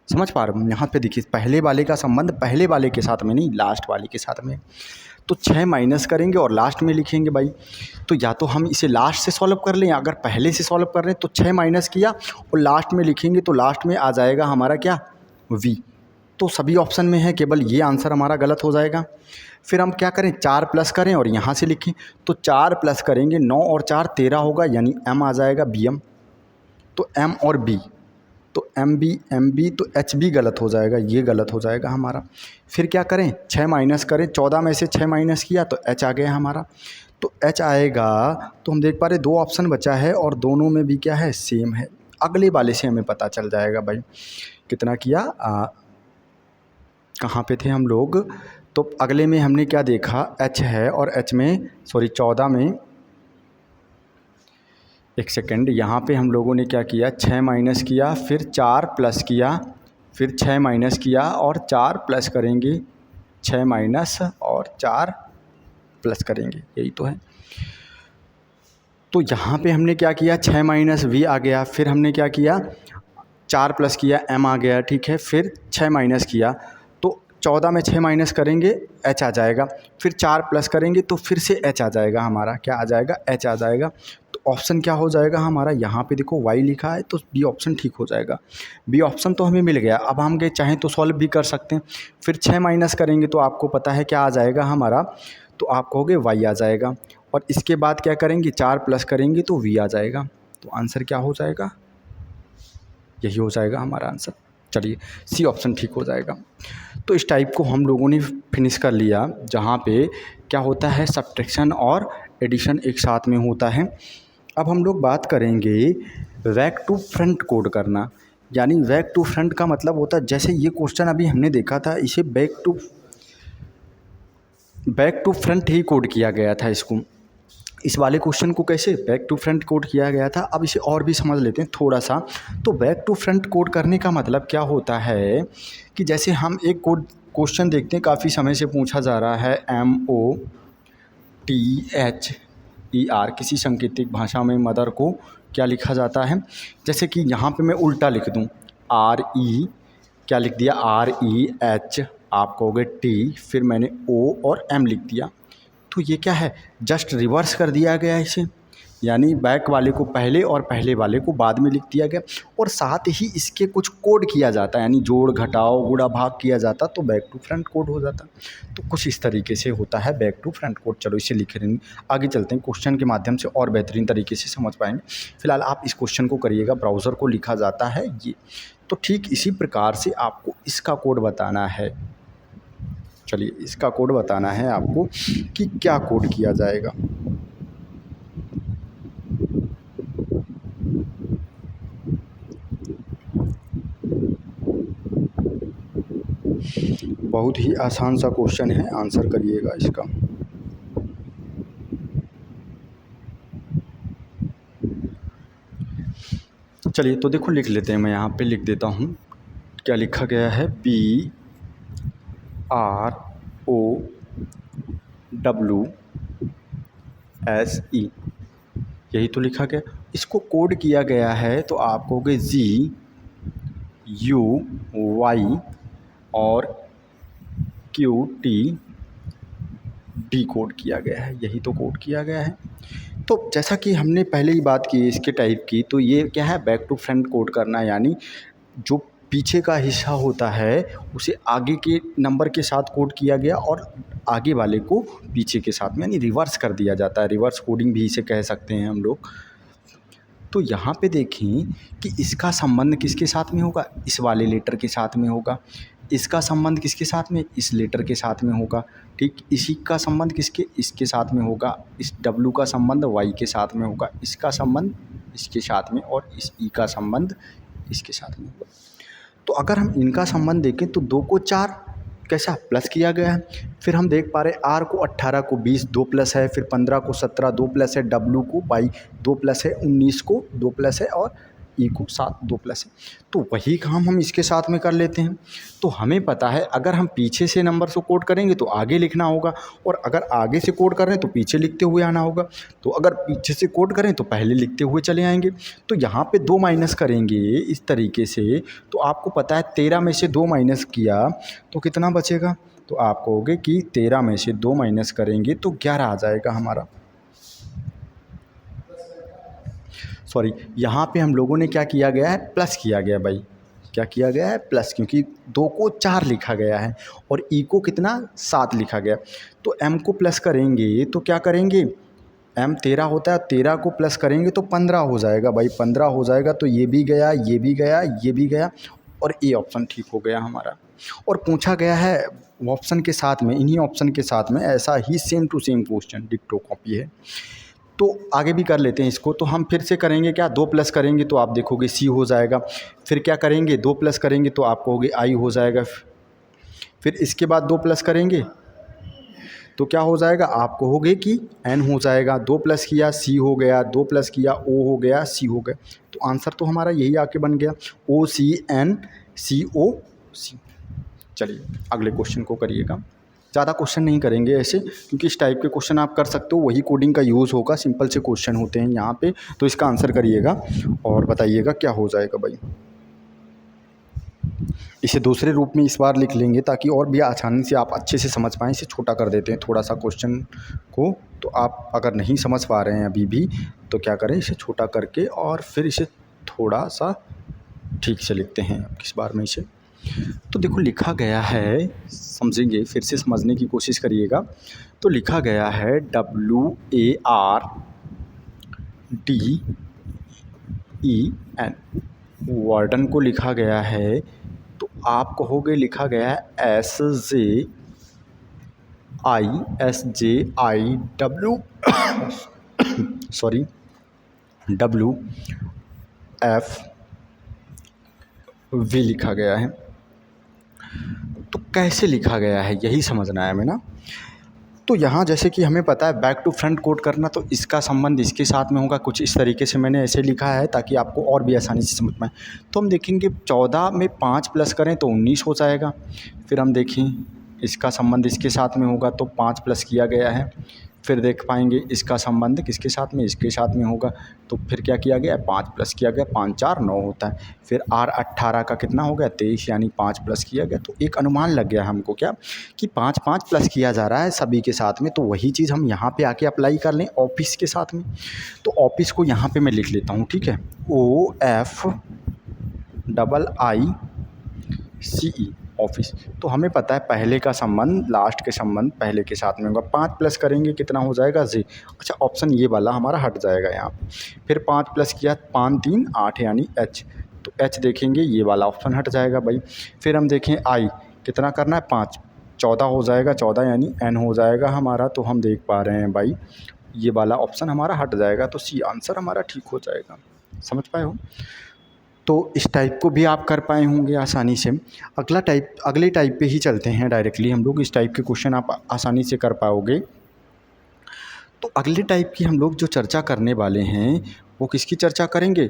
समझ पा रहे हो, यहाँ पे देखिए पहले वाले का संबंध पहले वाले के साथ में नहीं लास्ट वाले के साथ में। तो 6 माइनस करेंगे और लास्ट में लिखेंगे भाई। तो या तो हम इसे लास्ट से सॉल्व कर लें, अगर पहले से सॉल्व कर रहे हैं तो 6 माइनस किया और लास्ट में लिखेंगे तो लास्ट में आ जाएगा हमारा क्या, वी। तो सभी ऑप्शन में है, केवल ये आंसर हमारा गलत हो जाएगा। फिर हम क्या करें, 4 प्लस करें और यहाँ से लिखें, तो 4 प्लस करेंगे 9 और 4 13 होगा, यानी एम आ जाएगा बी एम। तो एम और बी, तो एम बी तो एच बी गलत हो जाएगा, ये गलत हो जाएगा हमारा। फिर क्या करें, 6 माइनस करें, 14 में से 6 माइनस किया तो एच आ गया हमारा। तो एच आएगा, तो हम देख पा रहे 2 ऑप्शन बचा है और दोनों में भी क्या है, सेम है। अगले वाले से हमें पता चल जाएगा भाई कितना किया, कहाँ पे थे हम लोग। तो अगले में हमने क्या देखा, एच है और एच में 14 में, एक सेकेंड, यहाँ पे हम लोगों ने क्या किया, 6 माइनस किया, फिर 4 प्लस किया, फिर 6 माइनस किया और 4 प्लस करेंगे, 6 माइनस और 4 प्लस करेंगे, यही तो है। तो यहाँ पे हमने क्या किया, 6 माइनस वी आ गया, फिर हमने क्या किया 4 प्लस किया एम आ गया, ठीक है। फिर 6 माइनस किया तो 14 में 6 माइनस करेंगे h आ जाएगा, फिर 4 प्लस करेंगे तो फिर से h आ जाएगा हमारा, क्या आ जाएगा, h आ जाएगा। तो ऑप्शन क्या हो जाएगा हमारा, यहाँ पे देखो y लिखा है तो बी ऑप्शन ठीक हो जाएगा। बी ऑप्शन तो हमें मिल गया। अब हम गए चाहें तो सॉल्व भी कर सकते हैं। फिर 6 माइनस करेंगे तो आपको पता है क्या आ जाएगा हमारा, तो आप कहोगे y आ जाएगा। और इसके बाद क्या करेंगे, 4 प्लस करेंगे तो v आ जाएगा। तो आंसर क्या हो जाएगा, यही हो जाएगा हमारा आंसर। चलिए सी ऑप्शन ठीक हो जाएगा। तो इस टाइप को हम लोगों ने फिनिश कर लिया, जहाँ पे क्या होता है, सब्ट्रैक्शन और एडिशन एक साथ में होता है। अब हम लोग बात करेंगे बैक टू फ्रंट कोड करना। यानी बैक टू फ्रंट का मतलब होता है, जैसे ये क्वेश्चन अभी हमने देखा था, इसे बैक टू फ्रंट ही कोड किया गया था। इसको, इस वाले क्वेश्चन को कैसे बैक टू फ्रंट कोड किया गया था। अब इसे और भी समझ लेते हैं थोड़ा सा। तो बैक टू फ्रंट कोड करने का मतलब क्या होता है कि जैसे हम एक कोड क्वेश्चन देखते हैं, काफ़ी समय से पूछा जा रहा है, MOTHER, किसी सांकेतिक भाषा में मदर को क्या लिखा जाता है। जैसे कि यहाँ पे मैं उल्टा लिख दूँ, RE क्या लिख दिया, REH, आप कहोगे T, फिर मैंने O और M लिख दिया। तो ये क्या है, जस्ट रिवर्स कर दिया गया इसे। यानी बैक वाले को पहले और पहले वाले को बाद में लिख दिया गया, और साथ ही इसके कुछ कोड किया जाता है, यानी जोड़ घटाओ गुणा भाग किया जाता, तो बैक टू फ्रंट कोड हो जाता। तो कुछ इस तरीके से होता है बैक टू फ्रंट कोड। चलो इसे लिख रहे हैं, आगे चलते हैं, क्वेश्चन के माध्यम से और बेहतरीन तरीके से समझ पाएंगे। फिलहाल आप इस क्वेश्चन को करिएगा, ब्राउज़र को लिखा जाता है ये। तो ठीक इसी प्रकार से आपको इसका कोड बताना है। चलिए इसका कोड बताना है आपको कि क्या कोड किया जाएगा। बहुत ही आसान सा क्वेश्चन है, आंसर करिएगा इसका। चलिए तो देखो लिख लेते हैं, मैं यहाँ पे लिख देता हूँ क्या लिखा गया है, BROWSE, यही तो लिखा गया। इसको कोड किया गया है तो आप कहोगे GUY और QTD कोड किया गया है, यही तो कोड किया गया है। तो जैसा कि हमने पहले ही बात की इसके टाइप की, तो ये क्या है, बैक टू फ्रंट कोड करना। यानी जो पीछे का हिस्सा होता है उसे आगे के नंबर के साथ कोड किया गया और आगे वाले को पीछे के साथ में, यानी रिवर्स कर दिया जाता है। रिवर्स कोडिंग भी इसे कह सकते हैं हम लोग। तो यहाँ पे देखें कि इसका संबंध किसके साथ में होगा, इस वाले लेटर के साथ में होगा। इसका संबंध किसके साथ में, इस लेटर के साथ में होगा। ठीक, इसी का संबंध किसके, इसके साथ में होगा। इस W का संबंध Y के साथ में होगा, इसका संबंध इसके साथ में, और इस E का संबंध इसके साथ में होगा। तो अगर हम इनका संबंध देखें तो 2 को 4 कैसा प्लस किया गया है। फिर हम देख पा रहे R को 18 को 20 2 प्लस है, फिर 15 को 17 2 प्लस है, W को 22 2 प्लस है, 19 को 2 प्लस है, और E को 7 2 प्लस है। तो वही काम हम इसके साथ में कर लेते हैं। तो हमें पता है अगर हम पीछे से नंबर को कोड करेंगे तो आगे लिखना होगा, और अगर आगे से कोड कर रहे हैं तो पीछे लिखते हुए आना होगा। तो अगर पीछे से कोड करें तो पहले लिखते हुए चले आएंगे। तो यहाँ पे 2 माइनस करेंगे इस तरीके से, तो आपको पता है 13 में से 2 माइनस किया तो कितना बचेगा। तो आप कहोगे कि 13 में से 2 माइनस करेंगे तो 11 आ जाएगा हमारा। सॉरी, यहाँ पे हम लोगों ने क्या किया गया है, प्लस किया गया भाई। क्या किया गया है, प्लस, क्योंकि 2 को 4 लिखा गया है और E को कितना 7 लिखा गया। तो M को प्लस करेंगे तो क्या करेंगे, M 13 होता है, 13 को प्लस करेंगे तो 15 हो जाएगा भाई, 15 हो जाएगा। तो ये भी गया, ये भी गया, ये भी गया, और ए ऑप्शन ठीक हो गया हमारा। और पूछा गया है ऑप्शन के साथ में, इन्हीं ऑप्शन के साथ में ऐसा ही सेम टू सेम क्वेश्चन, डिक्टो कॉपी है। तो आगे भी कर लेते हैं इसको। तो हम फिर से करेंगे क्या, 2 प्लस करेंगे तो आप देखोगे C हो जाएगा। फिर क्या करेंगे, 2 प्लस करेंगे तो आप कहोगे I हो जाएगा। फिर इसके बाद 2 प्लस करेंगे तो क्या हो जाएगा, आप कहोगे कि N हो जाएगा। 2 प्लस किया C हो गया, 2 प्लस किया O हो गया, C हो गया। तो आंसर तो हमारा यही आके बन गया, OCNCOC। चलिए अगले क्वेश्चन को करिएगा। ज़्यादा क्वेश्चन नहीं करेंगे ऐसे, क्योंकि इस टाइप के क्वेश्चन आप कर सकते हो, वही कोडिंग का यूज़ होगा, सिंपल से क्वेश्चन होते हैं यहाँ पे। तो इसका आंसर करिएगा और बताइएगा क्या हो जाएगा भाई। इसे दूसरे रूप में इस बार लिख लेंगे ताकि और भी आसानी से आप अच्छे से समझ पाएँ। इसे छोटा कर देते हैं थोड़ा सा क्वेश्चन को, तो आप अगर नहीं समझ पा रहे हैं अभी भी तो क्या करें, इसे छोटा करके और फिर इसे थोड़ा सा ठीक से लिखते हैं इस बार में इसे। तो देखो लिखा गया है, समझेंगे, फिर से समझने की कोशिश करिएगा। तो लिखा गया है WARDEN, वार्डन को लिखा गया है। तो आप कहोगे लिखा गया है SJIW सॉरी WFV लिखा गया है। तो कैसे लिखा गया है यही समझना है हमें ना। तो यहाँ जैसे कि हमें पता है बैक टू फ्रंट कोड करना, तो इसका संबंध इसके साथ में होगा, कुछ इस तरीके से मैंने ऐसे लिखा है ताकि आपको और भी आसानी से समझ पाएँ। तो हम देखेंगे 14 में 5 प्लस करें तो 19 हो जाएगा। फिर हम देखें इसका संबंध इसके साथ में होगा तो 5 प्लस किया गया है। फिर देख पाएंगे इसका संबंध किसके साथ में, इसके साथ में होगा। तो फिर क्या किया गया, 5 प्लस किया गया, 5 4 9 होता है। फिर R 18 का कितना हो गया, 23, यानी 5 प्लस किया गया। तो एक अनुमान लग गया हमको क्या कि 5 5 प्लस किया जा रहा है सभी के साथ में। तो वही चीज़ हम यहाँ पे आके अप्लाई कर लें ऑफिस के साथ में। तो ऑफिस को यहाँ पे मैं लिख लेता हूँ, ठीक है, OFIICE ऑफिस। तो हमें पता है पहले का संबंध लास्ट के संबंध पहले के साथ में होगा। 5 प्लस करेंगे कितना हो जाएगा, जी। अच्छा, ऑप्शन ये वाला हमारा हट जाएगा यहाँ पे। फिर 5 प्लस किया, 5 3 8 यानी H। तो H देखेंगे ये वाला ऑप्शन हट जाएगा भाई। फिर हम देखें I कितना करना है, 5 14 हो जाएगा, 14 यानी N हो जाएगा हमारा। तो हम देख पा रहे हैं भाई ये वाला ऑप्शन हमारा हट जाएगा। तो C आंसर हमारा ठीक हो जाएगा। समझ पाए हो। तो इस टाइप को भी आप कर पाए होंगे आसानी से। अगले टाइप पे ही चलते हैं डायरेक्टली हम लोग। इस टाइप के क्वेश्चन आप आसानी से कर पाओगे। तो अगले टाइप की हम लोग जो चर्चा करने वाले हैं वो किसकी चर्चा करेंगे,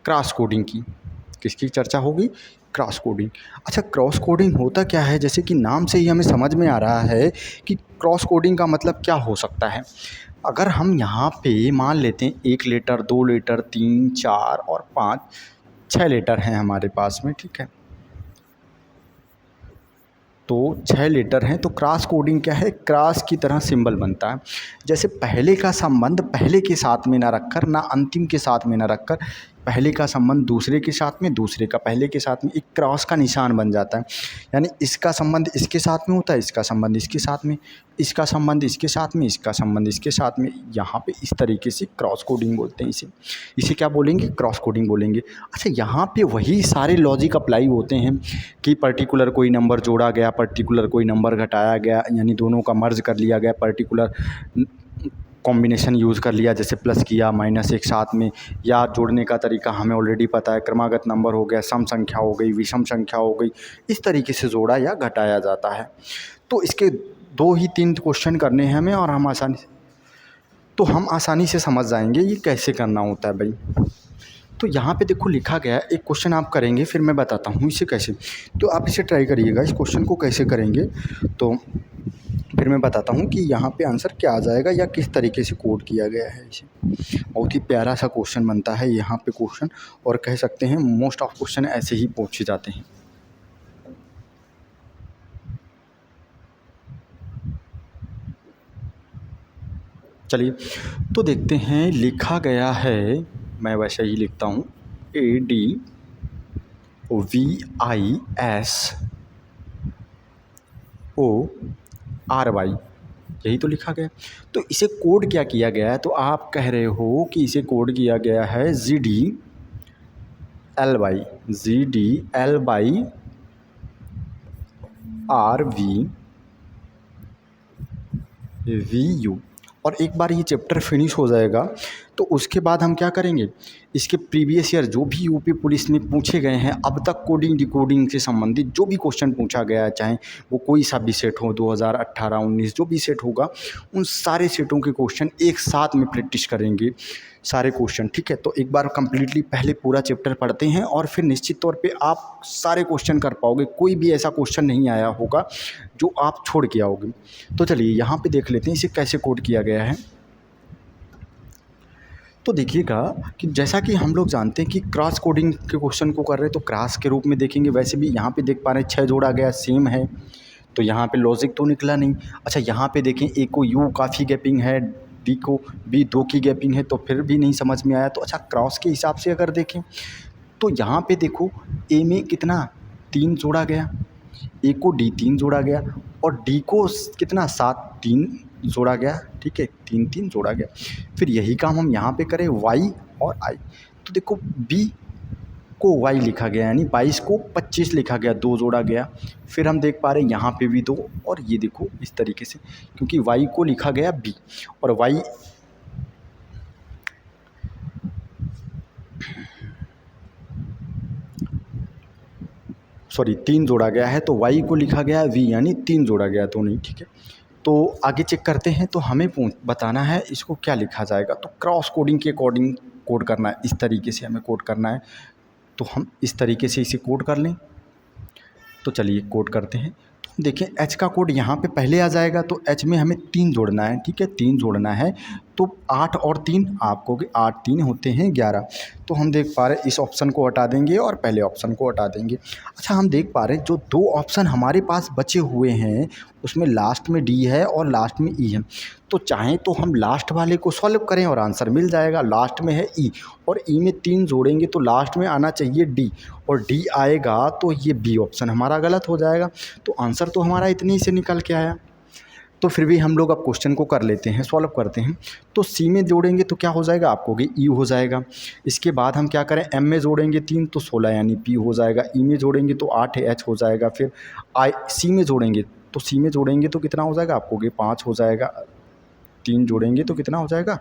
क्रॉस कोडिंग की। किसकी चर्चा होगी, क्रॉस कोडिंग। अच्छा, क्रॉस कोडिंग होता क्या है, जैसे कि नाम से ही हमें समझ में आ रहा है कि क्रॉस कोडिंग का मतलब क्या हो सकता है। अगर हम यहाँ पे मान लेते हैं 1 लेटर 2 लेटर 3 4 और 5 6 लेटर हैं हमारे पास में, ठीक है। तो 6 लेटर हैं। तो क्रॉस कोडिंग क्या है, क्रॉस की तरह सिंबल बनता है। जैसे पहले का संबंध पहले के साथ में ना रखकर, ना अंतिम के साथ में ना रखकर, पहले का संबंध दूसरे के साथ में, दूसरे का पहले के साथ में, एक क्रॉस का निशान बन जाता है। यानी इसका संबंध इसके साथ में होता है, इसका संबंध इसके साथ में, इसका संबंध इसके साथ में, इसका संबंध इसके साथ में। यहाँ पे इस तरीके से क्रॉस कोडिंग बोलते हैं इसे क्या बोलेंगे, क्रॉस कोडिंग बोलेंगे। अच्छा, यहाँ पे वही सारे लॉजिक अप्लाई होते हैं कि पर्टिकुलर कोई नंबर जोड़ा गया, पर्टिकुलर कोई नंबर घटाया गया, यानी दोनों का मर्ज कर लिया गया, पर्टिकुलर कॉम्बिनेशन यूज़ कर लिया, जैसे प्लस किया माइनस एक साथ में। या जोड़ने का तरीका हमें ऑलरेडी पता है, क्रमागत नंबर हो गया, सम संख्या हो गई, विषम संख्या हो गई, इस तरीके से जोड़ा या घटाया जाता है। तो इसके 2 ही 3 क्वेश्चन करने हैं हमें और हम आसानी से समझ जाएंगे ये कैसे करना होता है भाई। तो यहाँ पे देखो लिखा गया है, एक क्वेश्चन आप करेंगे फिर मैं बताता हूँ इसे कैसे। तो आप इसे ट्राई करिएगा, इस क्वेश्चन को कैसे करेंगे तो फिर मैं बताता हूँ कि यहाँ पे आंसर क्या आ जाएगा या किस तरीके से कोड किया गया है इसे। बहुत ही प्यारा सा क्वेश्चन बनता है यहाँ पे क्वेश्चन, और कह सकते हैं मोस्ट ऑफ क्वेश्चन ऐसे ही पूछे जाते हैं। चलिए तो देखते हैं। लिखा गया है, मैं वैसे ही लिखता हूँ, ADVISORY, यही तो लिखा गया। तो इसे कोड क्या किया गया है, तो आप कह रहे हो कि इसे कोड किया गया है GDLYRVVU। और एक बार ये चैप्टर फिनिश हो जाएगा तो उसके बाद हम क्या करेंगे, इसके प्रीवियस ईयर जो भी यूपी पुलिस में पूछे गए हैं अब तक कोडिंग डिकोडिंग से संबंधित जो भी क्वेश्चन पूछा गया है, चाहे वो कोई सा भी सेट हो, 2018 19 जो भी सेट होगा, उन सारे सेटों के क्वेश्चन एक साथ में प्रैक्टिस करेंगे सारे क्वेश्चन, ठीक है। तो एक बार कंप्लीटली पहले पूरा चैप्टर पढ़ते हैं और फिर निश्चित तौर पे आप सारे क्वेश्चन कर पाओगे। कोई भी ऐसा क्वेश्चन नहीं आया होगा जो आप छोड़ के आओगे। तो चलिए यहाँ पे देख लेते हैं इसे कैसे कोड किया गया है। तो देखिएगा कि जैसा कि हम लोग जानते हैं कि क्रॉस कोडिंग के क्वेश्चन को कर रहे हैं तो क्रॉस के रूप में देखेंगे। वैसे भी यहाँ पे देख पा रहे हैं 6 जोड़ा गया सेम है, तो यहाँ पे लॉजिक तो निकला नहीं। अच्छा यहाँ पे देखें ए को यू काफ़ी गैपिंग है, डी को बी 2 की गैपिंग है, तो फिर भी नहीं समझ में आया। तो अच्छा क्रॉस के हिसाब से अगर देखें तो यहाँ पे देखो ए में कितना 3 जोड़ा गया, ए को डी 3 जोड़ा गया और डी को कितना 7 3 जोड़ा गया, ठीक है 3 3 जोड़ा गया। फिर यही काम हम यहाँ पे करें वाई और आई, तो देखो बी को वाई लिखा गया यानी 22 को 25 लिखा गया, 2 जोड़ा गया। फिर हम देख पा रहे हैं यहाँ पे भी 2 और ये देखो इस तरीके से, क्योंकि वाई को लिखा गया बी और वाई सॉरी 3 जोड़ा गया है, तो वाई को लिखा गया है वी यानी 3 जोड़ा गया तो नहीं, ठीक है। तो आगे चेक करते हैं, तो हमें बताना है इसको क्या लिखा जाएगा। तो क्रॉस कोडिंग के अकॉर्डिंग कोड करना है, इस तरीके से हमें कोड करना है। तो हम इस तरीके से इसे कोड कर लें। तो चलिए कोड करते हैं। तो देखिए एच का कोड यहाँ पे पहले आ जाएगा, तो एच में हमें 3 जोड़ना है, ठीक है 3 जोड़ना है। तो 8 और 3 आपको 8 3 होते हैं 11। तो हम देख पा रहे हैं इस ऑप्शन को हटा देंगे और पहले ऑप्शन को हटा देंगे। अच्छा हम देख पा रहे हैं जो 2 ऑप्शन हमारे पास बचे हुए हैं उसमें लास्ट में डी है और लास्ट में ई है। तो चाहें तो हम लास्ट वाले को सॉल्व करें और आंसर मिल जाएगा। लास्ट में है ई और ई में 3 जोड़ेंगे तो लास्ट में आना चाहिए डी, और डी आएगा तो ये बी ऑप्शन हमारा गलत हो जाएगा। तो आंसर तो हमारा इतनी से निकल के आया। तो फिर भी हम लोग अब क्वेश्चन को कर लेते हैं, सॉल्व करते हैं। तो सी में जोड़ेंगे तो क्या हो जाएगा, आपको ई हो जाएगा। इसके बाद हम क्या करें, एम में जोड़ेंगे 3 तो 16 यानी पी हो जाएगा। ई में जोड़ेंगे तो 8 एच हो जाएगा। फिर आई सी में जोड़ेंगे तो सी में जोड़ेंगे तो कितना हो जाएगा, आपको 5 हो जाएगा। 3 जोड़ेंगे तो कितना हो जाएगा,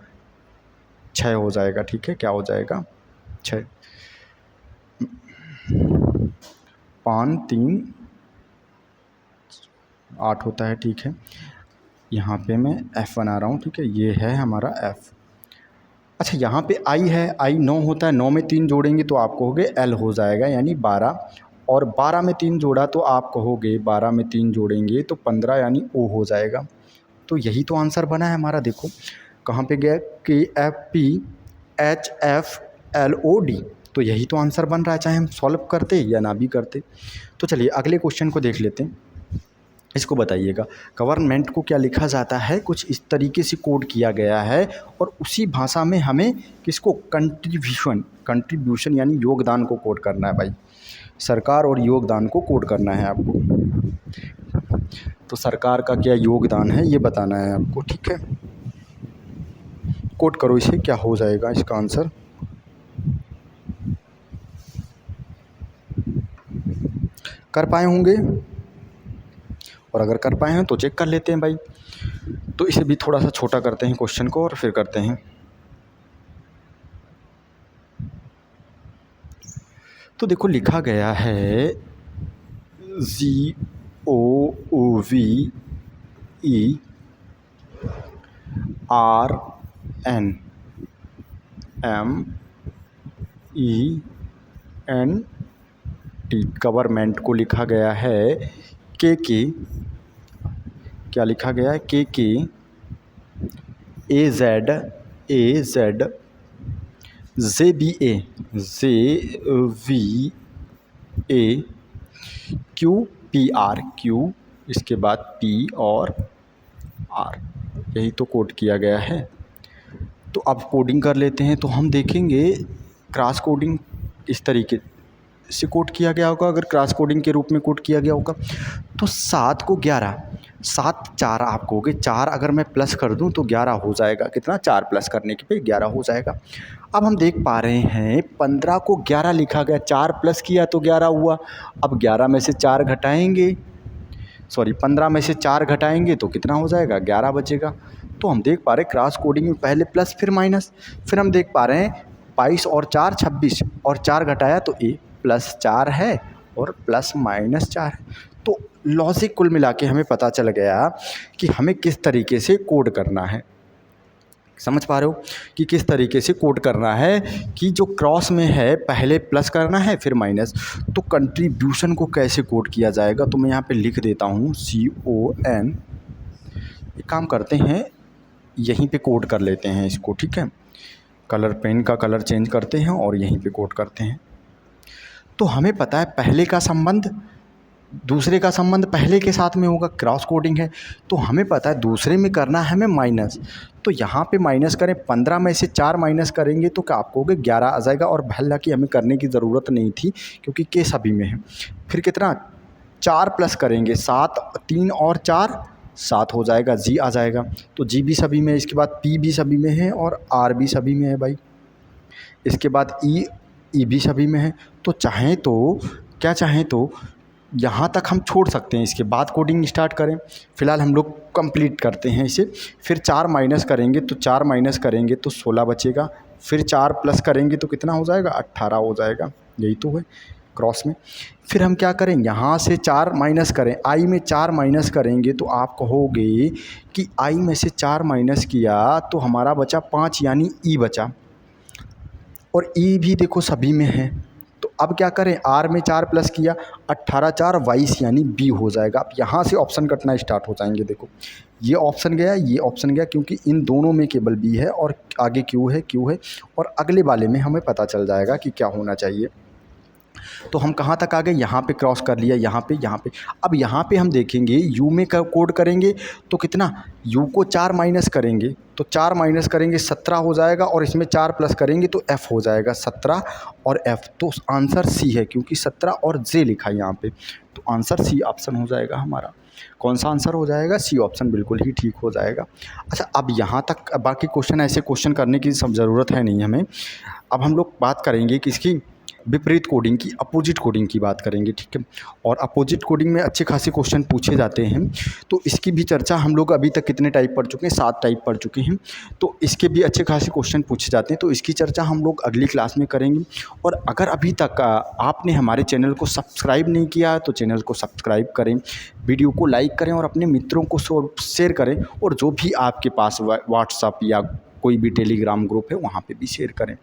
6 हो जाएगा, ठीक है क्या हो जाएगा 6। 5 3 8 होता है, ठीक है। यहाँ पे मैं F बना रहा हूँ, ठीक है ये है हमारा F। अच्छा यहाँ पे I है, I 9 होता है, 9 में 3 जोड़ेंगे तो आप कहोगे L हो जाएगा यानी 12, और 12 में 3 जोड़ा तो आप कहोगे 12 में 3 जोड़ेंगे तो 15 यानी O हो जाएगा। तो यही तो आंसर बना है हमारा। देखो कहाँ पे गया, KFPHFLOD, तो यही तो आंसर बन रहा है, चाहे हम सॉल्व करते या ना भी करते। तो चलिए अगले क्वेश्चन को देख लेते हैं। इसको बताइएगा गवर्नमेंट को क्या लिखा जाता है, कुछ इस तरीके से कोड किया गया है और उसी भाषा में हमें किसको कंट्रीब्यूशन यानी योगदान को कोड करना है भाई। सरकार और योगदान को कोड करना है आपको। तो सरकार का क्या योगदान है ये बताना है आपको, ठीक है। कोड करो इसे, क्या हो जाएगा इसका आंसर। कर पाए होंगे, और अगर कर पाए हैं तो चेक कर लेते हैं भाई। तो इसे भी थोड़ा सा छोटा करते हैं क्वेश्चन को और फिर करते हैं। तो देखो लिखा गया है GOVERNMENT, गवर्नमेंट को लिखा गया है के क्या लिखा गया है, के AZ JBA QPR, Q इसके बाद P और R, यही तो कोड किया गया है। तो अब कोडिंग कर लेते हैं। तो हम देखेंगे क्रॉस कोडिंग इस तरीके से कोड किया गया होगा, अगर क्रॉस कोडिंग के रूप में कोड किया गया होगा। तो 7 को 11, 7 4 आप कहोगे 4 अगर मैं प्लस कर दूं तो 11 हो जाएगा, कितना 4 प्लस करने के पे 11 हो जाएगा। अब हम देख पा रहे हैं 15 को 11 लिखा गया, 4 प्लस किया तो 11 हुआ। अब 11 में से 4 घटाएंगे, सॉरी 15 में से 4 घटाएंगे तो कितना हो जाएगा, 11 बचेगा। तो हम देख पा रहे हैं क्रॉस कोडिंग में पहले प्लस फिर माइनस। फिर हम देख पा रहे हैं 22 और 4 26 और 4 घटाया तो ए प्लस 4 है और प्लस माइनस 4 है। तो लॉजिक कुल मिला के हमें पता चल गया कि हमें किस तरीके से कोड करना है। समझ पा रहे हो कि किस तरीके से कोड करना है, कि जो क्रॉस में है पहले प्लस करना है फिर माइनस। तो कंट्रीब्यूशन को कैसे कोड किया जाएगा, तो मैं यहाँ पे लिख देता हूँ CON। एक काम करते हैं यहीं पे कोड कर लेते हैं इसको, ठीक है। कलर पेन का कलर चेंज करते हैं और यहीं पे कोड करते हैं। तो हमें पता है पहले का संबंध दूसरे का संबंध पहले के साथ में होगा, क्रॉस कोडिंग है। तो हमें पता है दूसरे में करना है हमें माइनस, तो यहाँ पे माइनस करें, 15 में से 4 माइनस करेंगे तो क्या आपको हो गया 11 आ जाएगा। और हालांकि हमें करने की ज़रूरत नहीं थी क्योंकि के सभी में है। फिर कितना 4 प्लस करेंगे 7, 3 और 4 7 हो जाएगा, जी आ जाएगा। तो जी भी सभी में है, इसके बाद पी भी सभी में है और आर भी सभी में है भाई। इसके बाद ई भी सभी में है। तो चाहें तो क्या चाहें तो यहाँ तक हम छोड़ सकते हैं, इसके बाद कोडिंग स्टार्ट करें। फ़िलहाल हम लोग कंप्लीट करते हैं इसे। फिर 4 माइनस करेंगे तो 4 माइनस करेंगे तो 16 बचेगा। फिर 4 प्लस करेंगे तो कितना हो जाएगा 18 हो जाएगा। यही तो है क्रॉस में। फिर हम क्या करें, यहाँ से 4 माइनस करें, आई में 4 माइनस करेंगे तो आप कहोगे कि आई में से 4 माइनस किया तो हमारा बचा 5 यानी ई बचा। और ई भी देखो सभी में है। तो अब क्या करें, आर में 4 प्लस किया 18 4 22 यानी बी हो जाएगा। अब यहाँ से ऑप्शन कटना स्टार्ट हो जाएंगे। देखो ये ऑप्शन गया, ये ऑप्शन गया, क्योंकि इन दोनों में केवल बी है और आगे क्यू है, क्यू है। और अगले वाले में हमें पता चल जाएगा कि क्या होना चाहिए। तो हम कहाँ तक आ गए, यहाँ पे क्रॉस कर लिया, यहाँ पे, यहाँ पे। अब यहाँ पे हम देखेंगे यू में कोड करेंगे तो कितना, यू को 4 माइनस करेंगे तो 4 माइनस करेंगे 17 हो जाएगा। और इसमें 4 प्लस करेंगे तो एफ़ हो जाएगा 17 और एफ़। तो आंसर सी है, क्योंकि 17 और जे लिखा है यहाँ पे। तो आंसर सी ऑप्शन हो जाएगा हमारा। कौन सा आंसर हो जाएगा, सी ऑप्शन बिल्कुल ही ठीक हो जाएगा। अच्छा, अब यहाँ तक बाकी क्वेश्चन, ऐसे क्वेश्चन करने की सब ज़रूरत है नहीं हमें। अब हम लोग बात करेंगे किसकी, विपरीत कोडिंग की, अपोजिट कोडिंग की बात करेंगे, ठीक है। और अपोजिट कोडिंग में अच्छे खासे क्वेश्चन पूछे जाते हैं। तो इसकी भी चर्चा हम लोग अभी तक कितने टाइप पढ़ चुके हैं, 7 टाइप पढ़ चुके हैं। तो इसके भी अच्छे खासे क्वेश्चन पूछे जाते हैं। तो इसकी चर्चा हम लोग अगली क्लास में करेंगे। और अगर अभी तक आपने हमारे चैनल को सब्सक्राइब नहीं किया है तो चैनल को सब्सक्राइब करें, वीडियो को लाइक करें और अपने मित्रों को शेयर करें। और जो भी आपके पास व्हाट्सअप या कोई भी टेलीग्राम ग्रुप है वहाँ पे भी शेयर करें,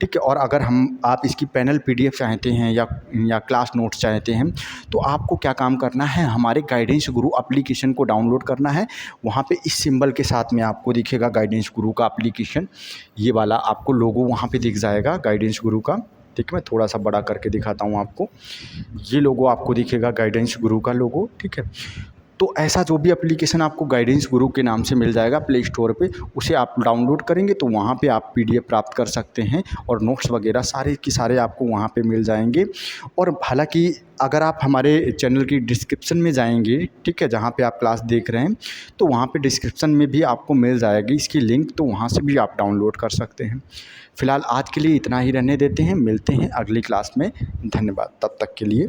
ठीक है। और अगर आप इसकी पैनल पीडीएफ चाहते हैं या क्लास नोट्स चाहते हैं तो आपको क्या काम करना है, हमारे गाइडेंस गुरु एप्लीकेशन को डाउनलोड करना है। वहाँ पे इस सिंबल के साथ में आपको दिखेगा गाइडेंस गुरु का एप्लीकेशन, ये वाला आपको लोगो वहाँ पे दिख जाएगा गाइडेंस गुरु का, ठीक है। मैं थोड़ा सा बड़ा करके दिखाता हूँ आपको, ये लोगो आपको दिखेगा गाइडेंस गुरु का लोगो, ठीक है। तो ऐसा जो भी एप्लीकेशन आपको गाइडेंस गुरु के नाम से मिल जाएगा प्ले स्टोर पे, उसे आप डाउनलोड करेंगे तो वहाँ पे आप पीडीएफ प्राप्त कर सकते हैं और नोट्स वगैरह सारे के सारे आपको वहाँ पे मिल जाएंगे। और हालांकि अगर आप हमारे चैनल की डिस्क्रिप्शन में जाएंगे, ठीक है, जहाँ पे आप क्लास देख रहे हैं, तो वहाँ पे डिस्क्रिप्शन में भी आपको मिल जाएगी इसकी लिंक, तो वहाँ से भी आप डाउनलोड कर सकते हैं। फ़िलहाल आज के लिए इतना ही रहने देते हैं, मिलते हैं अगली क्लास में। धन्यवाद, तब तक के लिए।